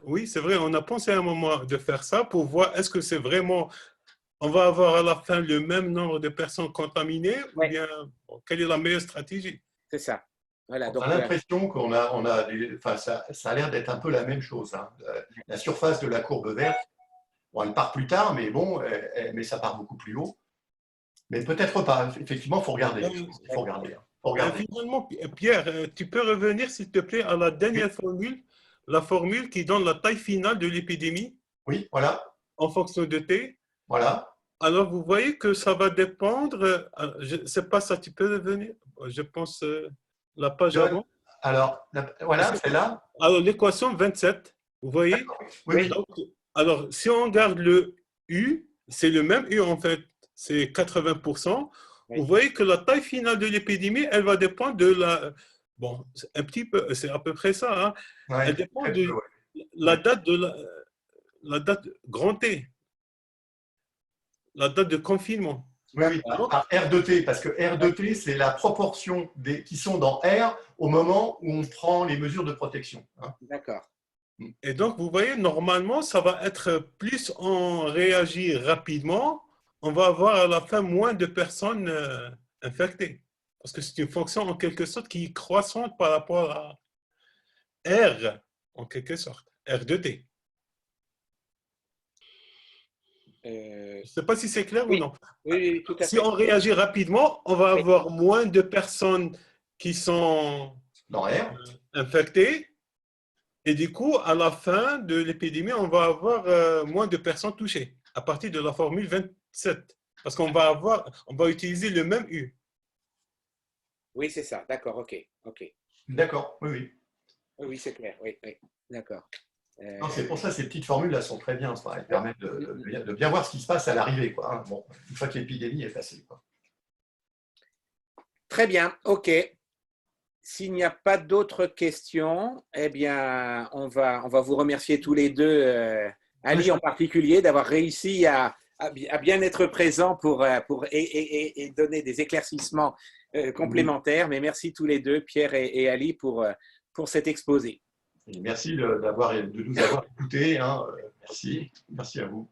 Oui, c'est vrai, on a pensé à un moment de faire ça pour voir est-ce que c'est vraiment, on va avoir à la fin le même nombre de personnes contaminées ou Ouais. bien quelle est la meilleure stratégie? C'est ça. Voilà, On donc, a l'impression qu'on a enfin, ça a l'air d'être un peu la même chose, hein. La surface de la courbe verte, bon, elle part plus tard, mais bon, mais ça part beaucoup plus haut. Mais peut-être pas. Effectivement, il faut regarder. Il faut regarder. Hein. Faut regarder. Finalement, Pierre, tu peux revenir, s'il te plaît, à la dernière formule, la formule qui donne la taille finale de l'épidémie Oui, voilà. en fonction de T. Voilà. Alors, vous voyez que ça va dépendre, je ne sais pas ça, tu peux revenir, je pense, la page avant. Alors, voilà, c'est là. Alors, l'équation 27, vous voyez? Oui, oui. Donc, alors, si on regarde le U, c'est le même U en fait, c'est 80%. Oui. Vous voyez que la taille finale de l'épidémie, elle va dépendre de la… Bon, c'est un petit peu, c'est à peu près ça. Hein. Ouais, Elle dépend très de peu, ouais. la date de la date grand T, la date de confinement. Oui, oui, par R de T, parce que R de T, c'est la proportion qui sont dans R au moment où on prend les mesures de protection. Hein. D'accord. Et donc, vous voyez, normalement, ça va être plus on réagit rapidement, on va avoir à la fin moins de personnes infectées. Parce que c'est une fonction en quelque sorte qui est croissante par rapport à R, en quelque sorte, R de T. Je ne sais pas si c'est clair oui. ou non. Oui, tout à Si fait. on réagit rapidement, on va avoir moins de personnes qui sont Dans R. infectées. Et du coup, à la fin de l'épidémie, on va avoir moins de personnes touchées à partir de la formule 27. Parce qu'on va utiliser le même U. Oui, c'est ça. D'accord, ok. D'accord, oui, oui. Oui, c'est clair. Oui, d'accord. Non, c'est pour ça ces petites formules-là sont très bien. Elles permettent de bien voir ce qui se passe à l'arrivée, quoi. Hein. Bon, une fois que l'épidémie est passée, quoi. Très bien, ok. S'il n'y a pas d'autres questions, eh bien, on va vous remercier tous les deux, Ali en particulier, d'avoir réussi à bien être présent et donner des éclaircissements complémentaires. Mais merci tous les deux, Pierre et Ali, pour cet exposé. Et merci de nous avoir écoutés. Hein. Merci à vous.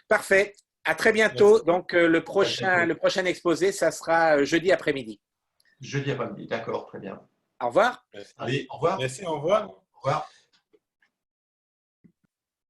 Parfait. À très bientôt. Merci. Donc, le prochain exposé, ça sera jeudi après-midi. Jeudi après-midi, d'accord, très bien. Au revoir. Merci. Allez, au revoir. Merci, au revoir. Au revoir.